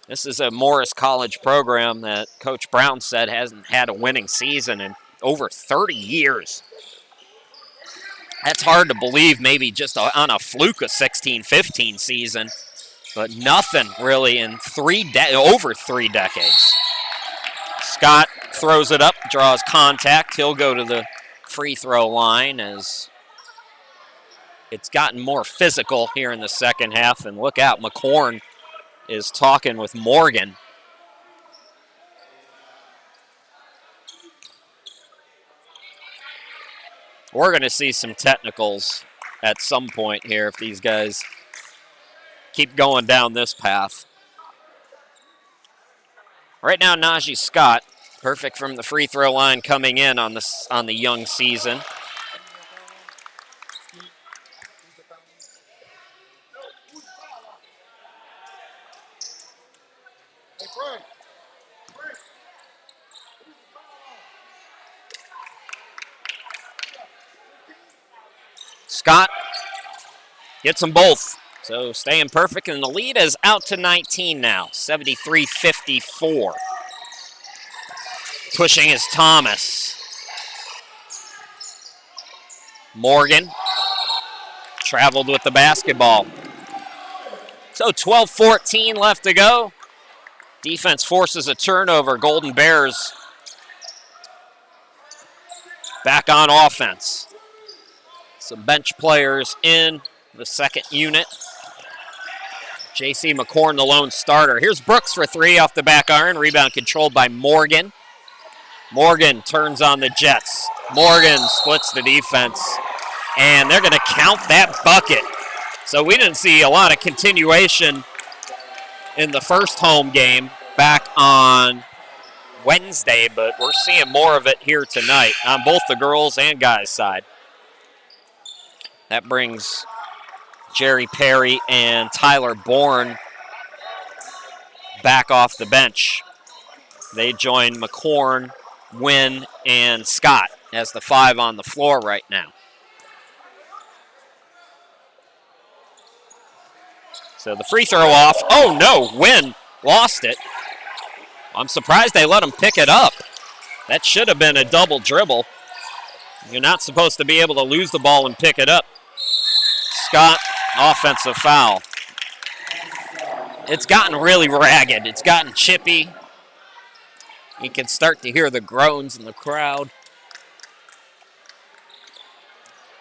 This is a Morris College program that Coach Brown said hasn't had a winning season in over 30 years. That's hard to believe, maybe just on a fluke of 16-15 season, but nothing really in over 3 decades. Scott throws it up, draws contact. He'll go to the free throw line as it's gotten more physical here in the second half. And look out, McCorn is talking with Morgan. We're going to see some technicals at some point here if these guys keep going down this path. Right now, Najee Scott, perfect from the free throw line coming in on the young season. Scott gets them both. So staying perfect, and the lead is out to 19 now, 73-54. Pushing is Thomas. Morgan traveled with the basketball. So 12-14 left to go. Defense forces a turnover. Golden Bears back on offense. Some bench players in the second unit. J.C. McCorn, the lone starter. Here's Brooks for three off the back iron. Rebound controlled by Morgan. Morgan turns on the Jets. Morgan splits the defense, and they're going to count that bucket. So we didn't see a lot of continuation in the first home game back on Wednesday, but we're seeing more of it here tonight on both the girls' and guys' side. That brings Jerry Perry and Tyler Bourne back off the bench. They join McCorn, Wynn, and Scott as the five on the floor right now. So the free throw off. Oh no, Wynn lost it. I'm surprised they let him pick it up. That should have been a double dribble. You're not supposed to be able to lose the ball and pick it up. Scott, offensive foul. It's gotten really ragged. It's gotten chippy. You can start to hear the groans in the crowd.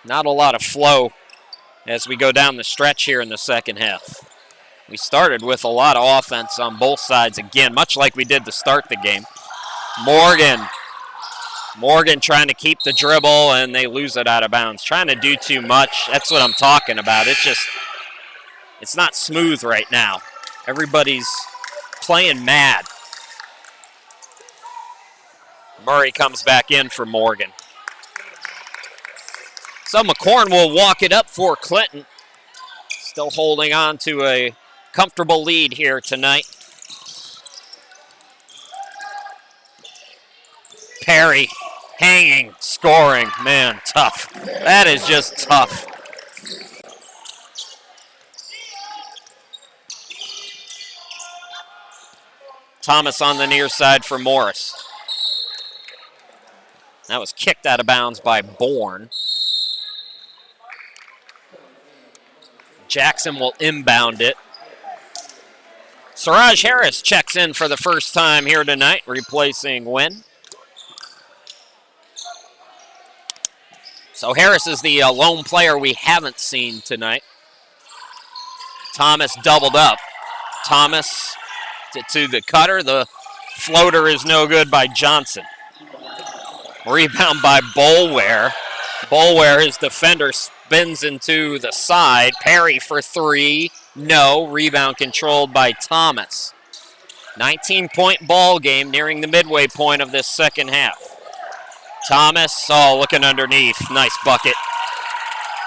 Not a lot of flow as we go down the stretch here in the second half. We started with a lot of offense on both sides again, much like we did to start the game. Morgan trying to keep the dribble, and they lose it out of bounds. Trying to do too much. That's what I'm talking about. It's not smooth right now. Everybody's playing mad. Murray comes back in for Morgan. So McCorn will walk it up for Clinton. Still holding on to a comfortable lead here tonight. Perry hanging, scoring. Man, tough. That is just tough. Thomas on the near side for Morris. That was kicked out of bounds by Bourne. Jackson will inbound it. Siraj Harris checks in for the first time here tonight, replacing Wynn. So Harris is the lone player we haven't seen tonight. Thomas doubled up. Thomas to the cutter. The floater is no good by Johnson. Rebound by Boulware. Boulware, his defender, spins into the side. Perry for three. No. Rebound controlled by Thomas. 19-point ball game nearing the midway point of this second half. Thomas, looking underneath. Nice bucket.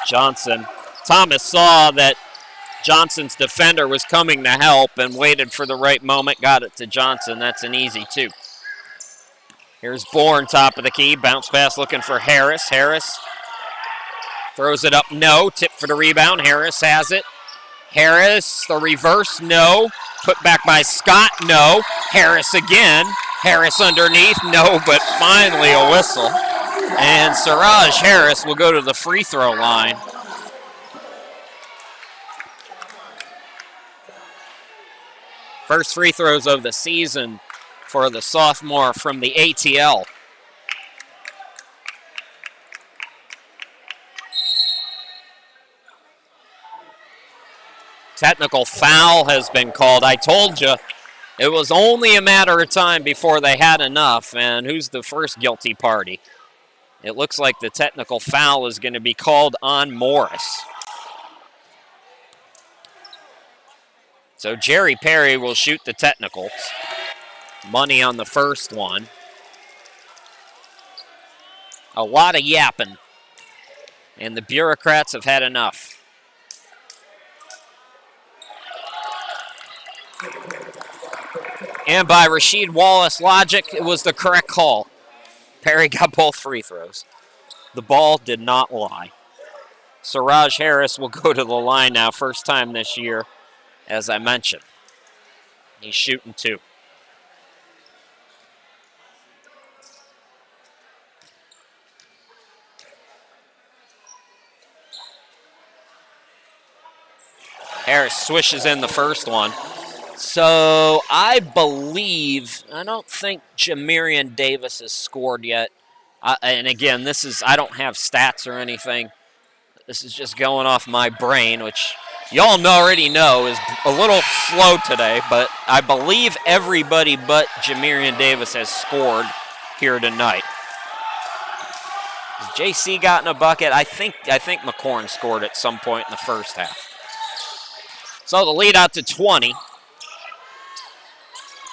Johnson. Thomas saw that Johnson's defender was coming to help and waited for the right moment. Got it to Johnson. That's an easy two. Here's Bourne, top of the key. Bounce pass looking for Harris. Harris throws it up. No. Tip for the rebound. Harris has it. Harris, the reverse. No. Put back by Scott. No. Harris again. Harris underneath. No, but finally a whistle. And Siraj Harris will go to the free throw line. First free throws of the season for the sophomore from the ATL. Technical foul has been called. I told you it was only a matter of time before they had enough. And who's the first guilty party? It looks like the technical foul is going to be called on Morris. So Jerry Perry will shoot the technicals. Money on the first one. A lot of yapping. And the bureaucrats have had enough. And by Rasheed Wallace logic, it was the correct call. Perry got both free throws. The ball did not lie. Siraj Harris will go to the line now, first time this year, as I mentioned. He's shooting two. Harris swishes in the first one. So I don't think Jamirian Davis has scored yet. And again, I don't have stats or anything. This is just going off my brain, which y'all already know, is a little slow today, but I believe everybody but Jamirian Davis has scored here tonight. Has JC gotten a bucket? I think McCorn scored at some point in the first half. So the lead out to 20.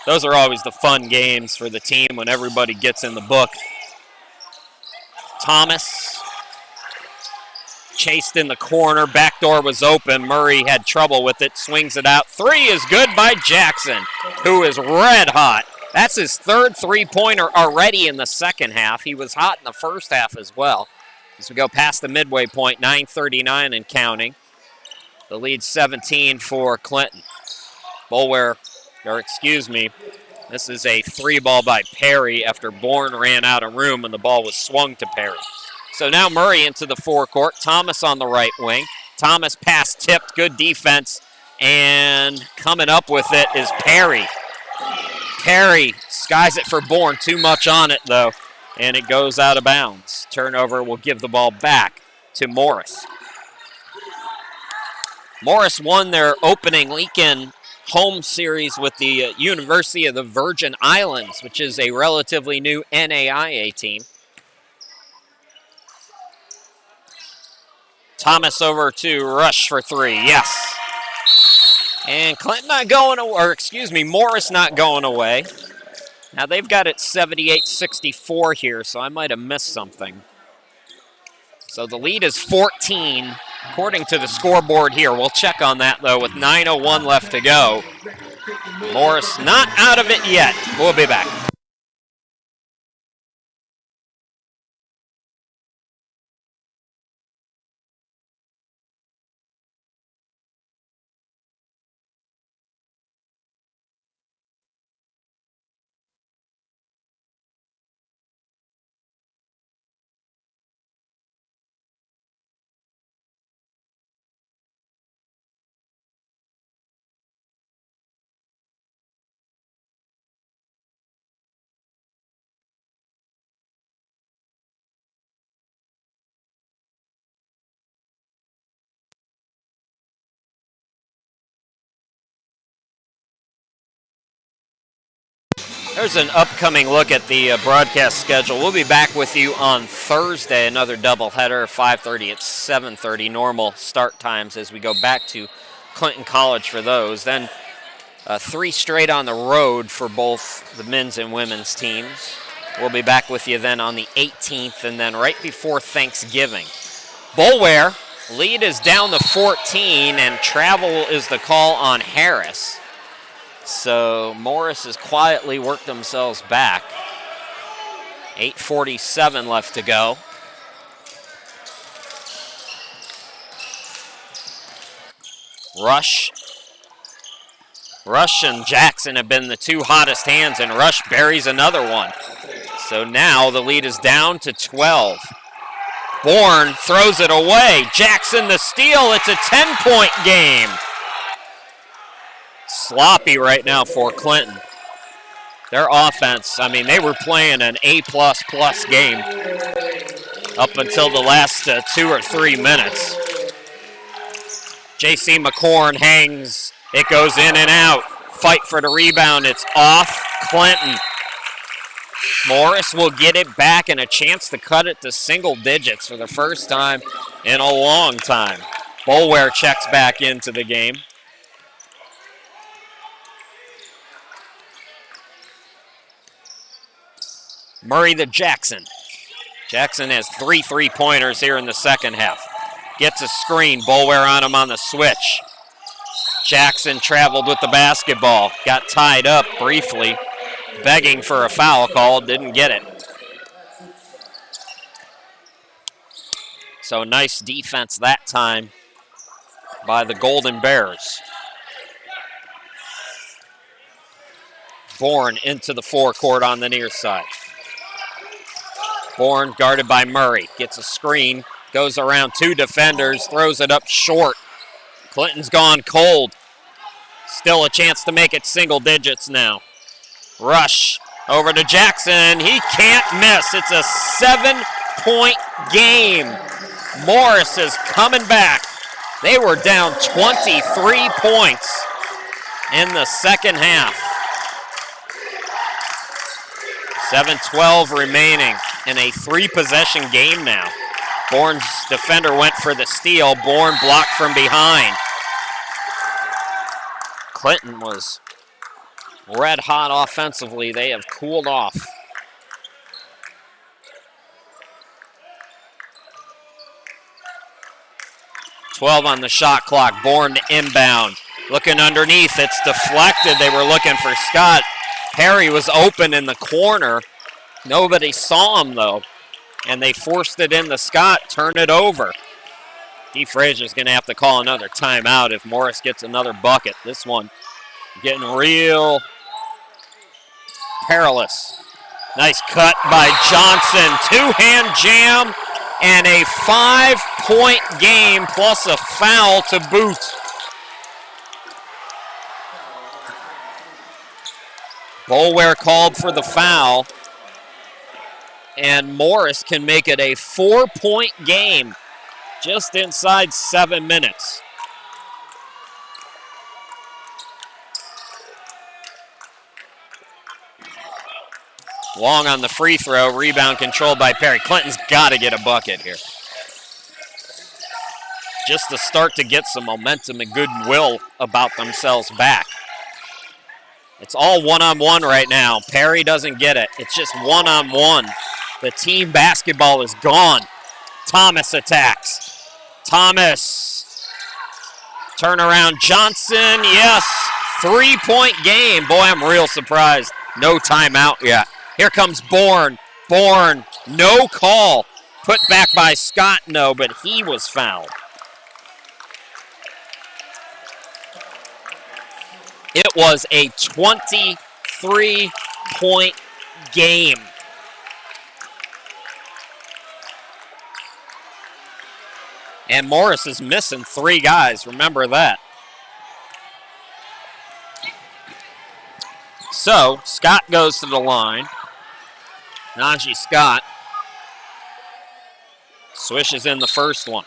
Those are always the fun games for the team when everybody gets in the book. Thomas chased in the corner. Back door was open. Murray had trouble with it. Swings it out. Three is good by Jackson, who is red hot. That's his third three-pointer already in the second half. He was hot in the first half as well. As we go past the midway point, 9:39 and counting. The lead 17 for Clinton. This is a three ball by Perry after Bourne ran out of room and the ball was swung to Perry. So now Murray into the forecourt. Thomas on the right wing. Thomas pass tipped, good defense, and coming up with it is Perry. Perry skies it for Bourne. Too much on it, though, and it goes out of bounds. Turnover will give the ball back to Morris. Morris won their opening weekend home series with the University of the Virgin Islands, which is a relatively new NAIA team. Thomas over to Rush for three, yes. And Clinton not going away, Morris not going away. Now they've got it 78-64 here, so I might have missed something. So the lead is 14, according to the scoreboard here. We'll check on that, though, with 9:01 left to go. Morris not out of it yet. We'll be back. There's an upcoming look at the broadcast schedule. We'll be back with you on Thursday, another doubleheader, 5:30 at 7:30, normal start times as we go back to Clinton College for those. Then 3 straight on the road for both the men's and women's teams. We'll be back with you then on the 18th and then right before Thanksgiving. Boulware, lead is down to 14 and travel is the call on Harris. So Morris has quietly worked themselves back. 8:47 left to go. Rush and Jackson have been the two hottest hands, and Rush buries another one. So now the lead is down to 12. Bourne throws it away. Jackson the steal. It's a 10-point game. Sloppy right now for Clinton. Their offense, they were playing an A++ game up until the last 2 or 3 minutes. J.C. McCorn hangs. It goes in and out. Fight for the rebound. It's off Clinton. Morris will get it back and a chance to cut it to single digits for the first time in a long time. Boulware checks back into the game. Murray to Jackson. Jackson has 3 3-pointers here in the second half. Gets a screen. Boulware on him on the switch. Jackson traveled with the basketball. Got tied up briefly. Begging for a foul call. Didn't get it. So nice defense that time by the Golden Bears. Bourne into the forecourt on the near side. Bourne guarded by Murray. Gets a screen. Goes around 2 defenders. Throws it up short. Clinton's gone cold. Still a chance to make it single digits now. Rush over to Jackson. He can't miss. It's a 7-point game. Morris is coming back. They were down 23 points in the second half. 7:12 remaining in a 3-possession game now. Bourne's defender went for the steal. Bourne blocked from behind. Clinton was red hot offensively. They have cooled off. .12 on the shot clock. Bourne inbound. Looking underneath. It's deflected. They were looking for Scott. Perry was open in the corner. Nobody saw him, though. And they forced it into Scott. Turn it over. Keith Frazier's going to have to call another timeout if Morris gets another bucket. This one getting real perilous. Nice cut by Johnson. 2-hand jam and a 5-point game plus a foul to boot. Boulware called for the foul. And Morris can make it a 4-point game just inside 7 minutes. Long on the free throw, rebound controlled by Perry. Clinton's got to get a bucket here. Just to start to get some momentum and goodwill about themselves back. It's all one-on-one right now. Perry doesn't get it. It's just one-on-one. The team basketball is gone. Thomas attacks. Thomas. Turnaround Johnson. Yes. 3-point game. Boy, I'm real surprised. No timeout yet. Here comes Bourne. Bourne. No call. Put back by Scott. No, but he was fouled. It was a 23-point game. And Morris is missing 3 guys. Remember that. So, Scott goes to the line. Najee Scott swishes in the first one.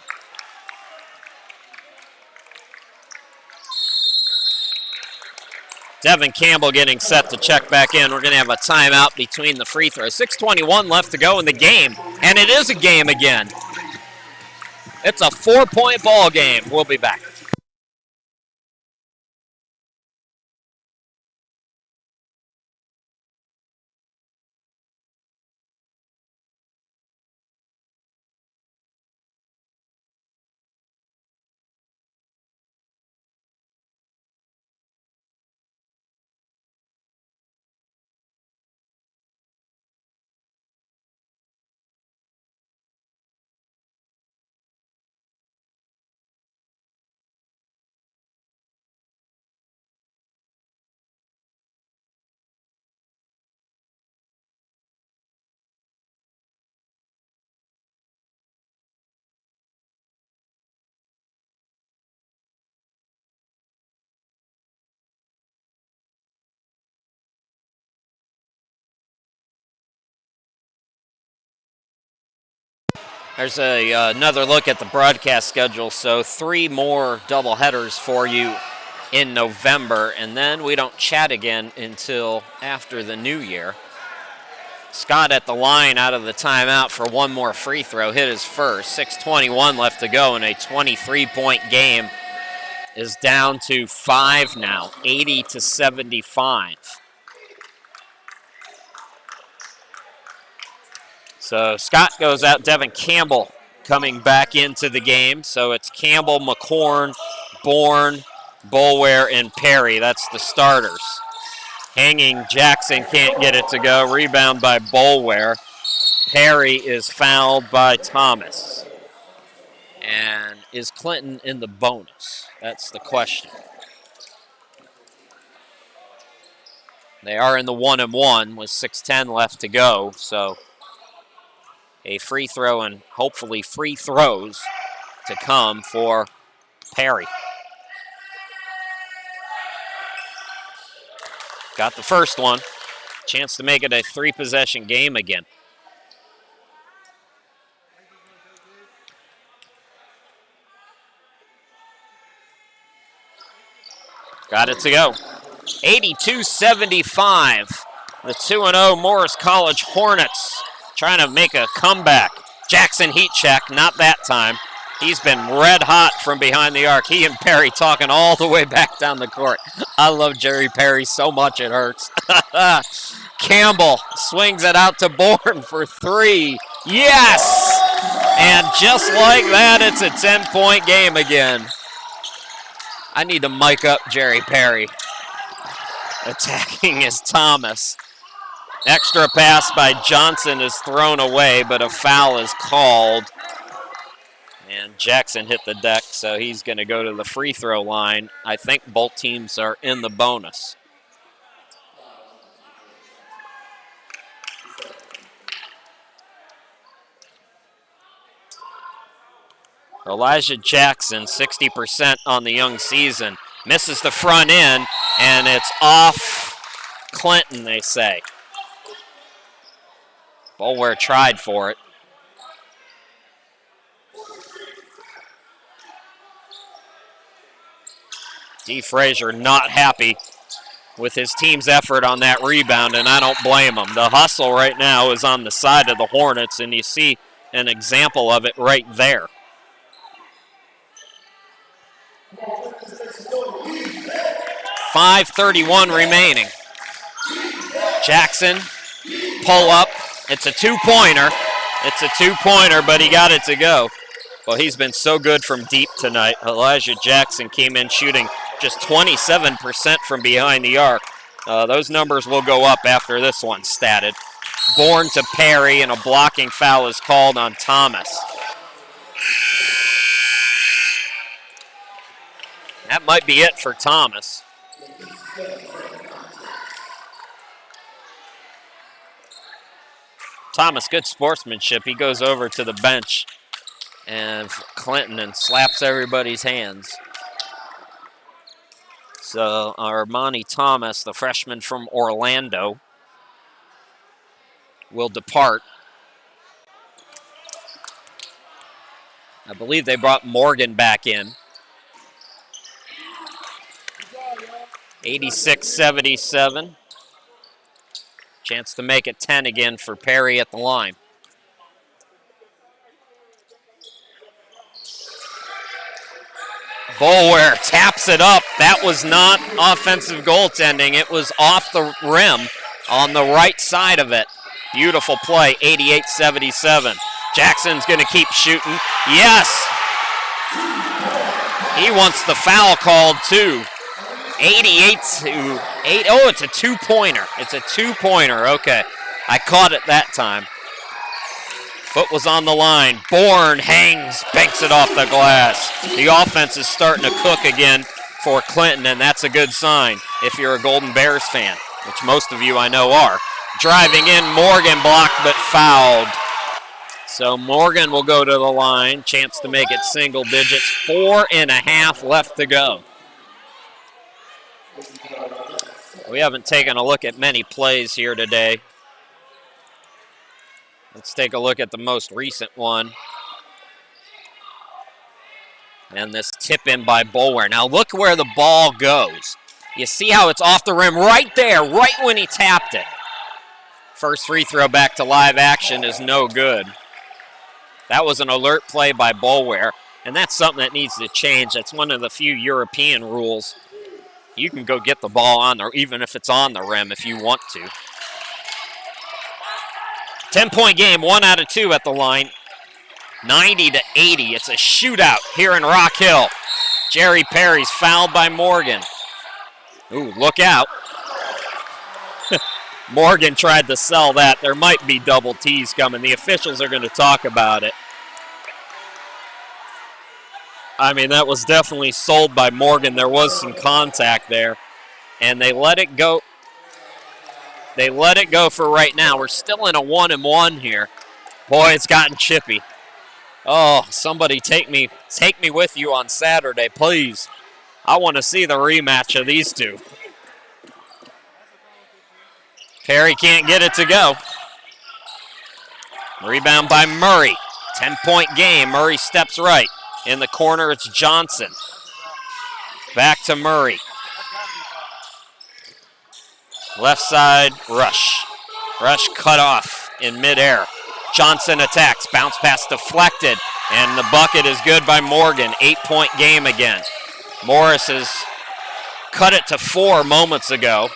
Devin Campbell getting set to check back in. We're going to have a timeout between the free throws. 6:21 left to go in the game, and it is a game again. It's a 4-point ball game. We'll be back. There's another look at the broadcast schedule. So 3 more doubleheaders for you in November, and then we don't chat again until after the new year. Scott at the line out of the timeout for 1 more free throw. Hit his first. 6:21 left to go, and a 23-point game is down to 5 now, 80-75. So Scott goes out. Devin Campbell coming back into the game. So it's Campbell, McCorn, Bourne, Boulware, and Perry. That's the starters. Hanging Jackson can't get it to go. Rebound by Boulware. Perry is fouled by Thomas. And is Clinton in the bonus? That's the question. They are in the 1-and-1 with 6:10 left to go. So a free throw and hopefully free throws to come for Perry. Got the first one. Chance to make it a 3-possession game again. Got it to go. 82-75. The 2-0 Morris College Hornets trying to make a comeback. Jackson heat check, not that time. He's been red hot from behind the arc. He and Perry talking all the way back down the court. I love Jerry Perry so much it hurts. Campbell swings it out to Bourne for 3. Yes! And just like that, it's a 10-point game again. I need to mic up Jerry Perry. Attacking is Thomas. Extra pass by Johnson is thrown away, but a foul is called. And Jackson hit the deck, so he's going to go to the free throw line. I think both teams are in the bonus. Elijah Jackson, 60% on the young season. Misses the front end, and it's off Clinton, they say. Boulware tried for it. D. Frazier not happy with his team's effort on that rebound, and I don't blame him. The hustle right now is on the side of the Hornets, and you see an example of it right there. .5:31 remaining. Jackson, pull up. It's a two-pointer. It's a two-pointer, but he got it to go. Well, he's been so good from deep tonight. Elijah Jackson came in shooting just 27% from behind the arc. Those numbers will go up after this one statted. Bourne to Perry, and a blocking foul is called on Thomas. That might be it for Thomas. Thomas, good sportsmanship. He goes over to the bench and Clinton and slaps everybody's hands. So Armani Thomas, the freshman from Orlando, will depart. I believe they brought Morgan back in. 86-77. Chance to make it 10 again for Perry at the line. Boulware taps it up. That was not offensive goaltending. It was off the rim on the right side of it. Beautiful play, 88-77. Jackson's going to keep shooting. Yes! He wants the foul called too. 88-8. Oh, it's a two-pointer. It's a two-pointer. Okay. I caught it that time. Foot was on the line. Bourne hangs, banks it off the glass. The offense is starting to cook again for Clinton, and that's a good sign if you're a Golden Bears fan, which most of you I know are. Driving in, Morgan blocked but fouled. So Morgan will go to the line. Chance to make it single digits. 4.5 left to go. We haven't taken a look at many plays here today. Let's take a look at the most recent one. And this tip in by Boulware. Now look where the ball goes. You see how it's off the rim right there, right when he tapped it. First free throw back to live action is no good. That was an alert play by Boulware, and that's something that needs to change. That's one of the few European rules. You can go get the ball on there, even if it's on the rim, if you want to. 10-point game, 1 out of 2 at the line. 90-80. It's a shootout here in Rock Hill. Jerry Perry's fouled by Morgan. Ooh, look out. Morgan tried to sell that. There might be double T's coming. The officials are going to talk about it. I mean, that was definitely sold by Morgan. There was some contact there, and they let it go. They let it go for right now. We're still in a 1-1 here. Boy, it's gotten chippy. Oh, somebody take me with you on Saturday, please. I want to see the rematch of these two. Perry can't get it to go. Rebound by Murray. 10-point game. Murray steps right. In the corner, it's Johnson. Back to Murray. Left side, Rush. Rush cut off in midair. Johnson attacks, bounce pass deflected, and the bucket is good by Morgan. 8-point game again. Morris has cut it to 4 moments ago.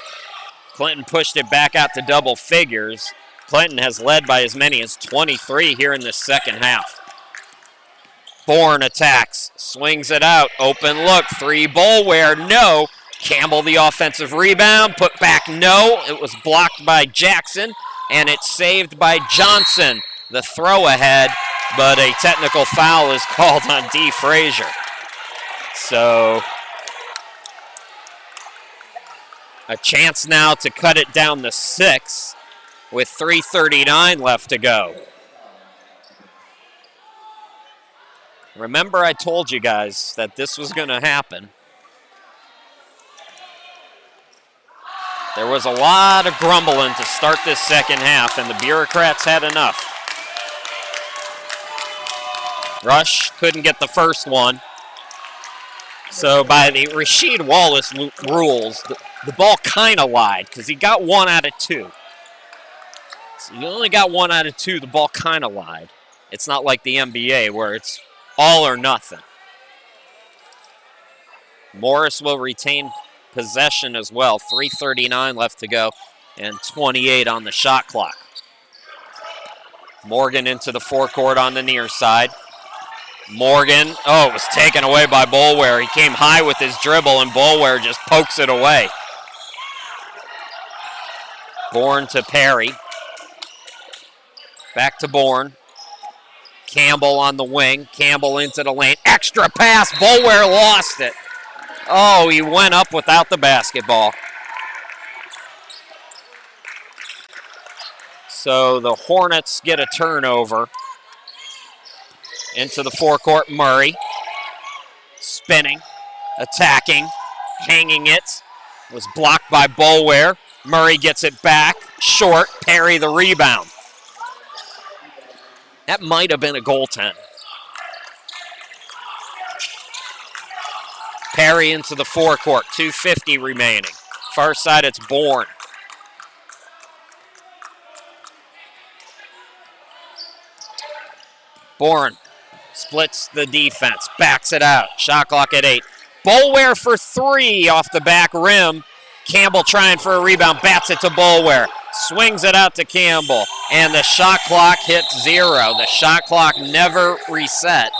Clinton pushed it back out to double figures. Clinton has led by as many as 23 here in the second half. Bourne attacks, swings it out, open look, 3 Boulware, no. Campbell the offensive rebound, put back, no. It was blocked by Jackson, and it's saved by Johnson. The throw ahead, but a technical foul is called on D. Frazier. So a chance now to cut it down to 6 with 3:39 left to go. Remember, I told you guys that this was going to happen. There was a lot of grumbling to start this second half, and the bureaucrats had enough. Rush couldn't get the first one. So by the Rasheed Wallace rules, the ball kind of lied because he got 1 out of 2. So you only got 1 out of 2, the ball kind of lied. It's not like the NBA where it's all or nothing. Morris will retain possession as well. 3:39 left to go and 28 on the shot clock. Morgan into the forecourt on the near side. Morgan, it was taken away by Boulware. He came high with his dribble and Boulware just pokes it away. Bourne to Perry. Back to Bourne. Campbell on the wing. Campbell into the lane. Extra pass. Boulware lost it. Oh, he went up without the basketball. So the Hornets get a turnover. Into the forecourt, Murray. Spinning, attacking, hanging it. Was blocked by Boulware. Murray gets it back. Short, Perry the rebound. That might have been a goaltend. Perry into the forecourt, 2:50 remaining. Far side, it's Bourne. Bourne splits the defense, backs it out. Shot clock at 8. Boulware for 3 off the back rim. Campbell trying for a rebound, bats it to Boulware. Swings it out to Campbell, and the shot clock hits 0. The shot clock never reset.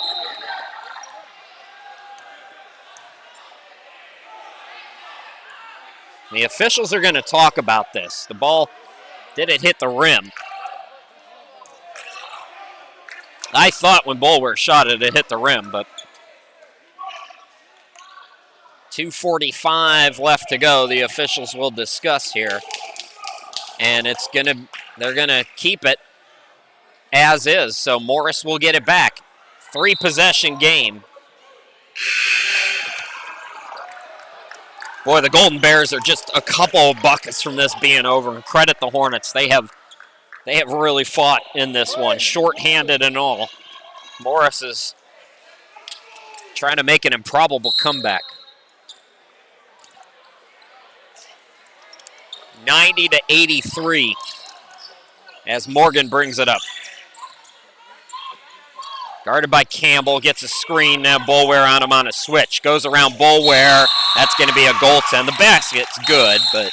The officials are going to talk about this. The ball, did it hit the rim? I thought when Boulware shot it, it hit the rim, but 2:45 left to go. The officials will discuss here, and they're gonna keep it as is. So Morris will get it back. 3-possession game. Boy, the Golden Bears are just a couple of buckets from this being over. And credit the Hornets; they have really fought in this one, shorthanded and all. Morris is trying to make an improbable comeback. 90-83 as Morgan brings it up. Guarded by Campbell, gets a screen, now Boulware on him on a switch. Goes around Boulware, that's going to be a goaltend. The basket's good, but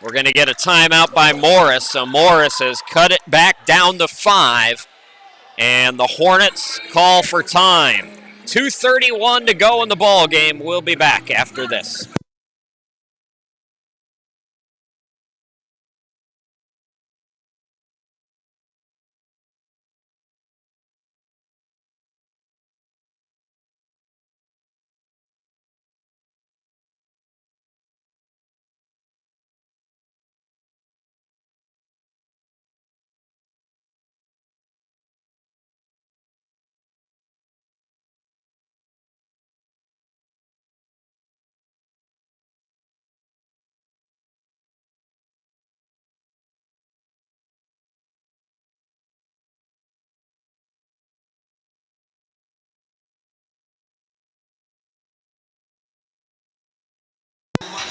we're going to get a timeout by Morris, so Morris has cut it back down to 5, and the Hornets call for time. 2:31 to go in the ball game. We'll be back after this.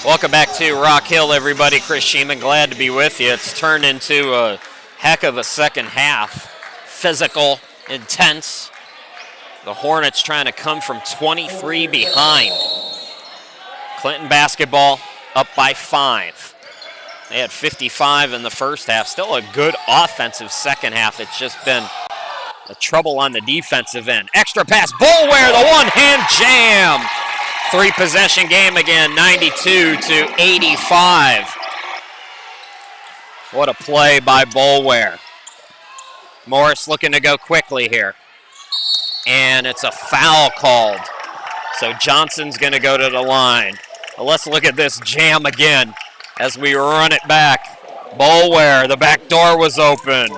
Welcome back to Rock Hill, everybody. Chris Sheeman, glad to be with you. It's turned into a heck of a second half. Physical, intense. The Hornets trying to come from 23 behind. Clinton basketball up by 5. They had 55 in the first half. Still a good offensive second half. It's just been a trouble on the defensive end. Extra pass, Boulware, the one-hand jam. 3-possession game again, 92-85. What a play by Boulware. Morris looking to go quickly here. And it's a foul called. So Johnson's going to go to the line. Well, let's look at this jam again as we run it back. Boulware, the back door was open.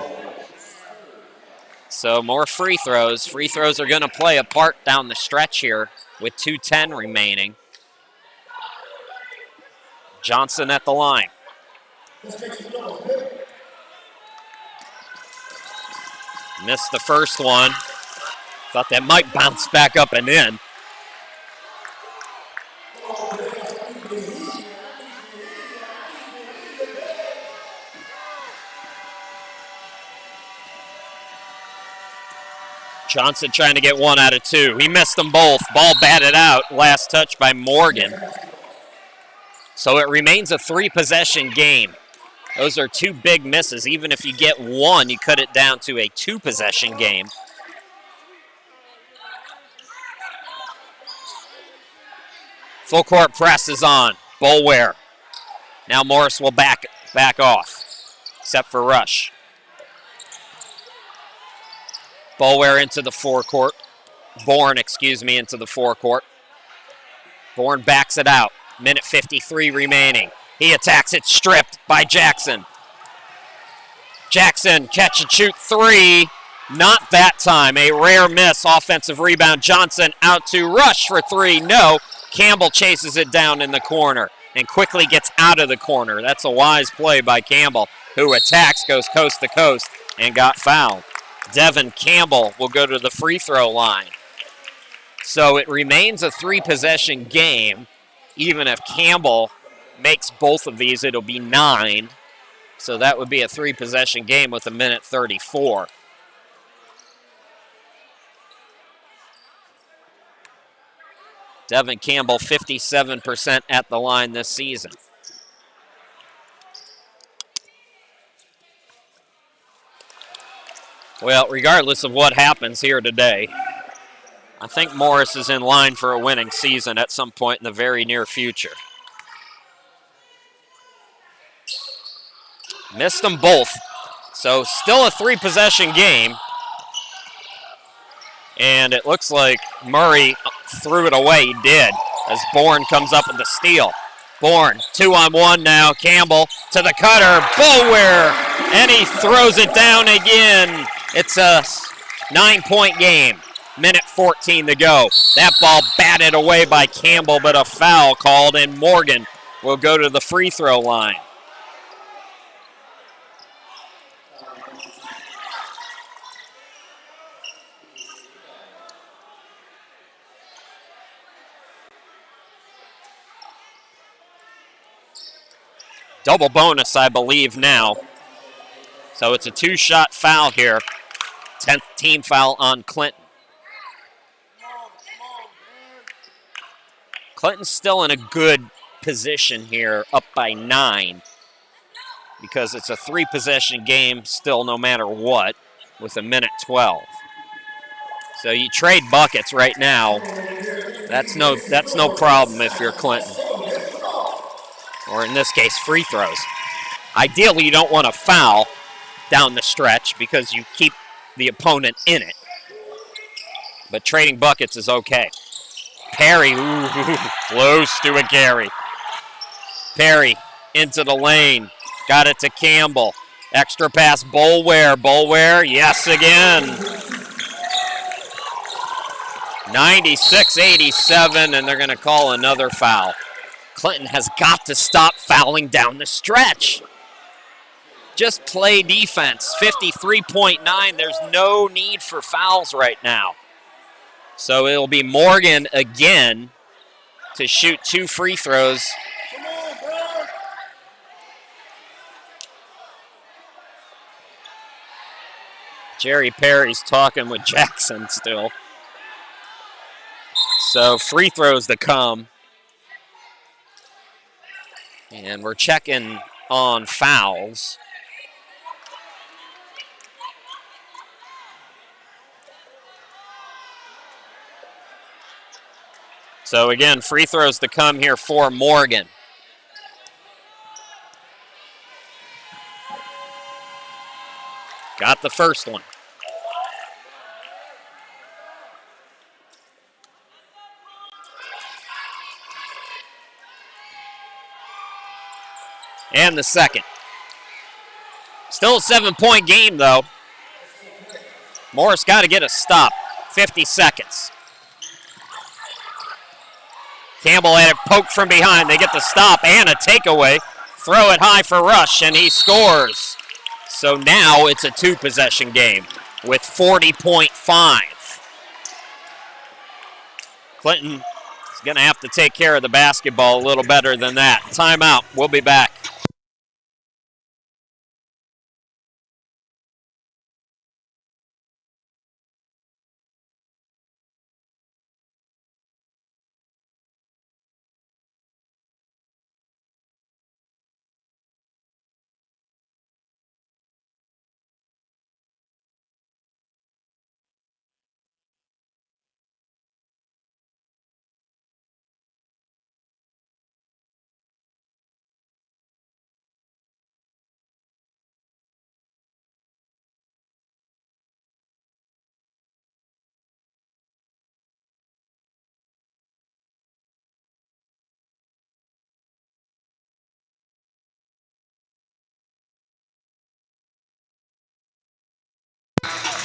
So more free throws. Free throws are going to play a part down the stretch here with 2:10 remaining. Johnson at the line. Missed the first one. Thought that might bounce back up and in. Johnson trying to get 1 out of 2. He missed them both. Ball batted out. Last touch by Morgan. So it remains a 3-possession game. Those are 2 big misses. Even if you get 1, you cut it down to a 2-possession game. Full court press is on. Boulware. Now Morris will back off, except for Rush. Boulware into the forecourt. Bourne, into the forecourt. Bourne backs it out. Minute 53 remaining. He attacks it, stripped by Jackson. Jackson, catch and shoot 3. Not that time. A rare miss. Offensive rebound. Johnson out to Rush for 3. No. Campbell chases it down in the corner and quickly gets out of the corner. That's a wise play by Campbell, who attacks, goes coast to coast, and got fouled. Devin Campbell will go to the free throw line. So it remains a 3-possession game. Even if Campbell makes both of these, it'll be 9. So that would be a 3-possession game with a minute 34. Devin Campbell, 57% at the line this season. Well, regardless of what happens here today, I think Morris is in line for a winning season at some point in the very near future. Missed them both, so still a 3-possession game. And it looks like Murray threw it away. He did, as Bourne comes up with the steal. Bourne, 2-on-1 now. Campbell to the cutter. Boulware, and he throws it down again. It's a 9-point game. Minute 14 to go. That ball batted away by Campbell, but a foul called, and Morgan will go to the free throw line. Double bonus, I believe, now. So it's a 2-shot foul here. 10th team foul on Clinton. Clinton's still in a good position here, up by 9, because it's a 3-possession game still no matter what, with a minute 12. So you trade buckets right now. That's no problem if you're Clinton. Or in this case, free throws. Ideally, you don't want to foul down the stretch because you keep the opponent in it. But trading buckets is okay. Perry, close to a carry. Perry into the lane. Got it to Campbell. Extra pass, Boulware. Boulware, yes again. 96-87, and they're going to call another foul. Clinton has got to stop fouling down the stretch. Just play defense. 53.9. There's no need for fouls right now. So it'll be Morgan again to shoot 2 free throws Jerry Perry's talking with Jackson still. So free throws to come. And we're checking on fouls. So again, free throws to come here for Morgan. Got the first one. And the second. Still a 7-point game, though. Morris got to get a stop. 50 seconds. Campbell had it poked from behind. They get the stop and a takeaway. Throw it high for Rush, and he scores. So now it's a 2-possession game with 40.5. Clinton is going to have to take care of the basketball a little better than that. Timeout. We'll be back.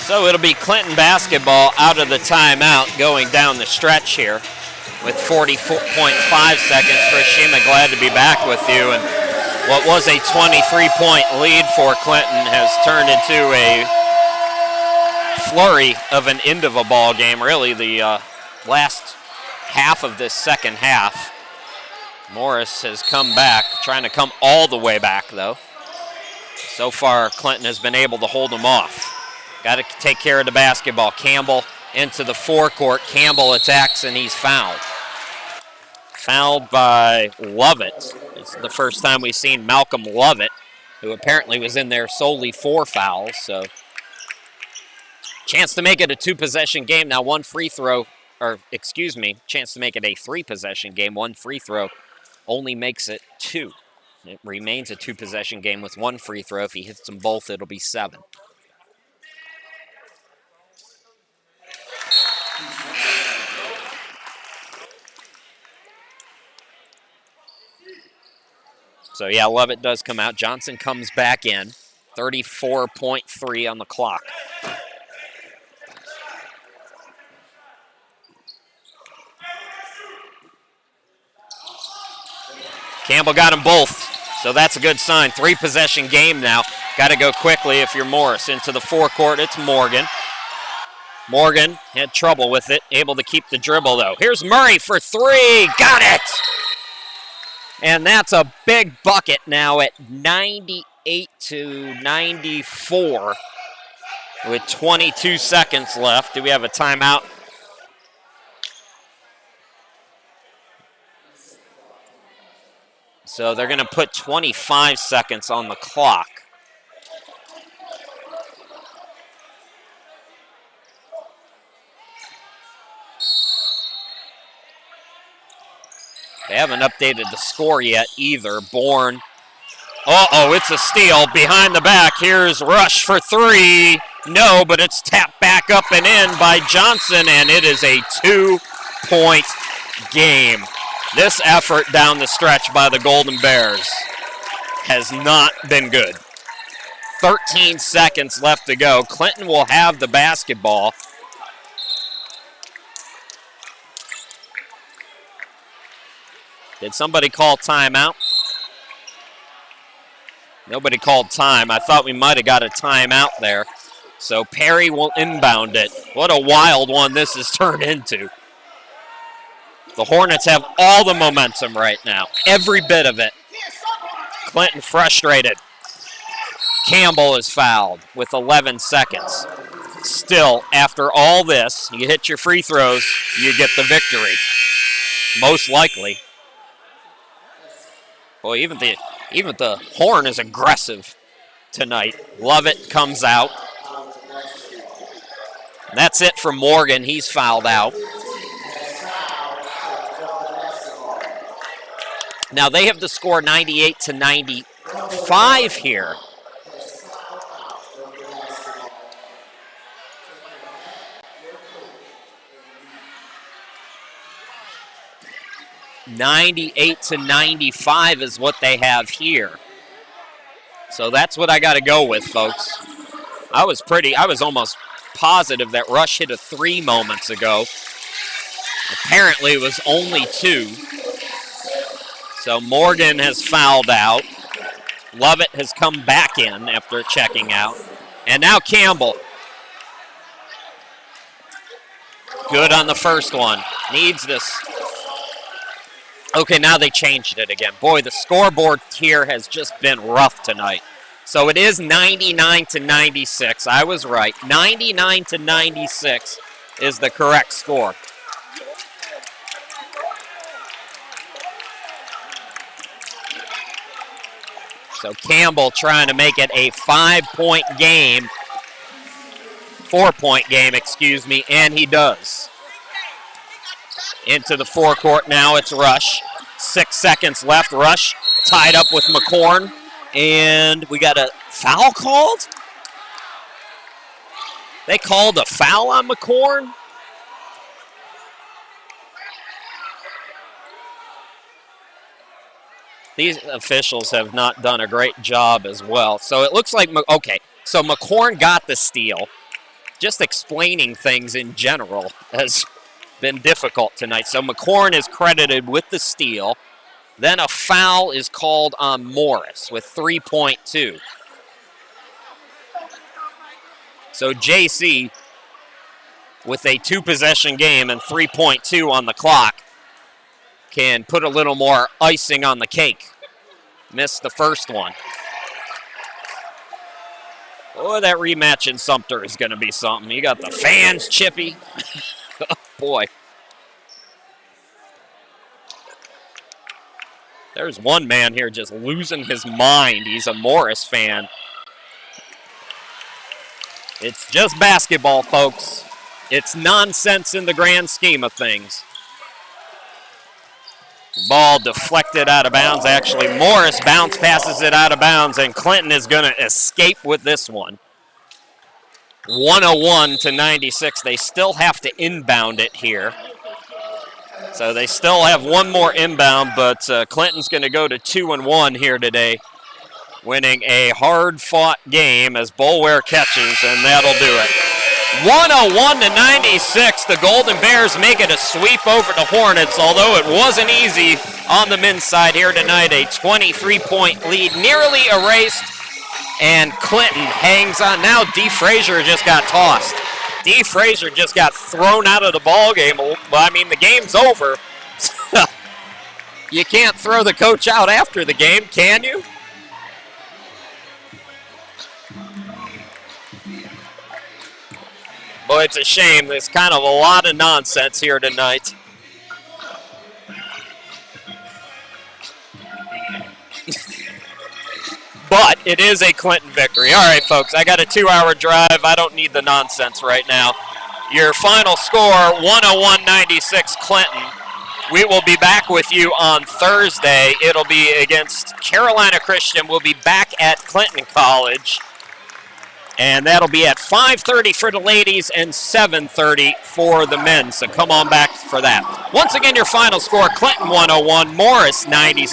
So it'll be Clinton basketball out of the timeout going down the stretch here with 40.5 seconds. Chris Shima, glad to be back with you. And what was a 23-point lead for Clinton has turned into a flurry of an end of a ball game, really the last half of this second half. Morris has come back, trying to come all the way back, though. So far, Clinton has been able to hold them off. Got to take care of the basketball. Campbell into the forecourt. Campbell attacks, and he's fouled. Fouled by Lovett. It's the first time we've seen Malcolm Lovett, who apparently was in there solely for fouls. So, chance to make it a 2-possession game. Now, one free throw, chance to make it a 3-possession game. One free throw only makes it 2. It remains a 2-possession game with one free throw. If he hits them both, it'll be 7. So, yeah, Lovett does come out. Johnson comes back in. 34.3 on the clock. Campbell got them both, so that's a good sign. 3-possession game now. Got to go quickly if you're Morris. Into the forecourt, it's Morgan. Morgan had trouble with it, able to keep the dribble, though. Here's Murray for 3. Got it! And that's a big bucket now at 98-94 with 22 seconds left. Do we have a timeout? So they're going to put 25 seconds on the clock. They haven't updated the score yet either. Bourne. Uh-oh, it's a steal behind the back. Here's Rush for 3. No, but it's tapped back up and in by Johnson, and it is a 2-point game. This effort down the stretch by the Golden Bears has not been good. 13 seconds left to go. Clinton will have the basketball. Did somebody call timeout? Nobody called time. I thought we might have got a timeout there. So Perry will inbound it. What a wild one this has turned into. The Hornets have all the momentum right now. Every bit of it. Clinton frustrated. Campbell is fouled with 11 seconds. Still, after all this, you hit your free throws, you get the victory. Most likely. Boy, even the horn is aggressive tonight. Lovett comes out. That's it from Morgan. He's fouled out. Now they have the score 98-95 here. (98-95) is what they have here. So that's what I got to go with, folks. I was almost positive that Rush hit a 3 moments ago. Apparently it was only 2. So Morgan has fouled out. Lovett has come back in after checking out. And now Campbell. Good on the first one. Needs this. Okay, now they changed it again. Boy, the scoreboard here has just been rough tonight. So it is 99-96. I was right. 99-96 is the correct score. So Campbell trying to make it a 4-point game, and he does. Into the forecourt now, it's Rush. 6 seconds left. Rush tied up with McCorn, and we got a foul called? They called a foul on McCorn? These officials have not done a great job as well. So it looks like, okay, so McCorn got the steal. Just explaining things in general has been difficult tonight. So McCorn is credited with the steal. Then a foul is called on Morris with 3.2. So JC, with a 2-possession game and 3.2 on the clock, can put a little more icing on the cake. Missed the first one. Oh, that rematch in Sumter is going to be something. You got the fans chippy. Oh, boy. There's one man here just losing his mind. He's a Morris fan. It's just basketball, folks. It's nonsense in the grand scheme of things. Ball deflected out of bounds. Actually, Morris bounce passes it out of bounds, and Clinton is going to escape with this one. 101-96. They still have to inbound it here. So they still have one more inbound, but Clinton's going to go to 2-1 here today, winning a hard-fought game as Boulware catches, and that'll do it. 101-96, the Golden Bears make it a sweep over the Hornets, although it wasn't easy on the men's side here tonight. A 23-point lead nearly erased, and Clinton hangs on. Now D. Frazier just got tossed. D. Frazier just got thrown out of the ball game. Well, I mean, the game's over. You can't throw the coach out after the game, can you? Boy, it's a shame. There's kind of a lot of nonsense here tonight. But it is a Clinton victory. All right, folks, I got a 2-hour drive. I don't need the nonsense right now. Your final score, 101-96 Clinton. We will be back with you on Thursday. It'll be against Carolina Christian. We'll be back at Clinton College. And that'll be at 5:30 for the ladies and 7:30 for the men. So come on back for that. Once again, your final score, Clinton 101, Morris 96.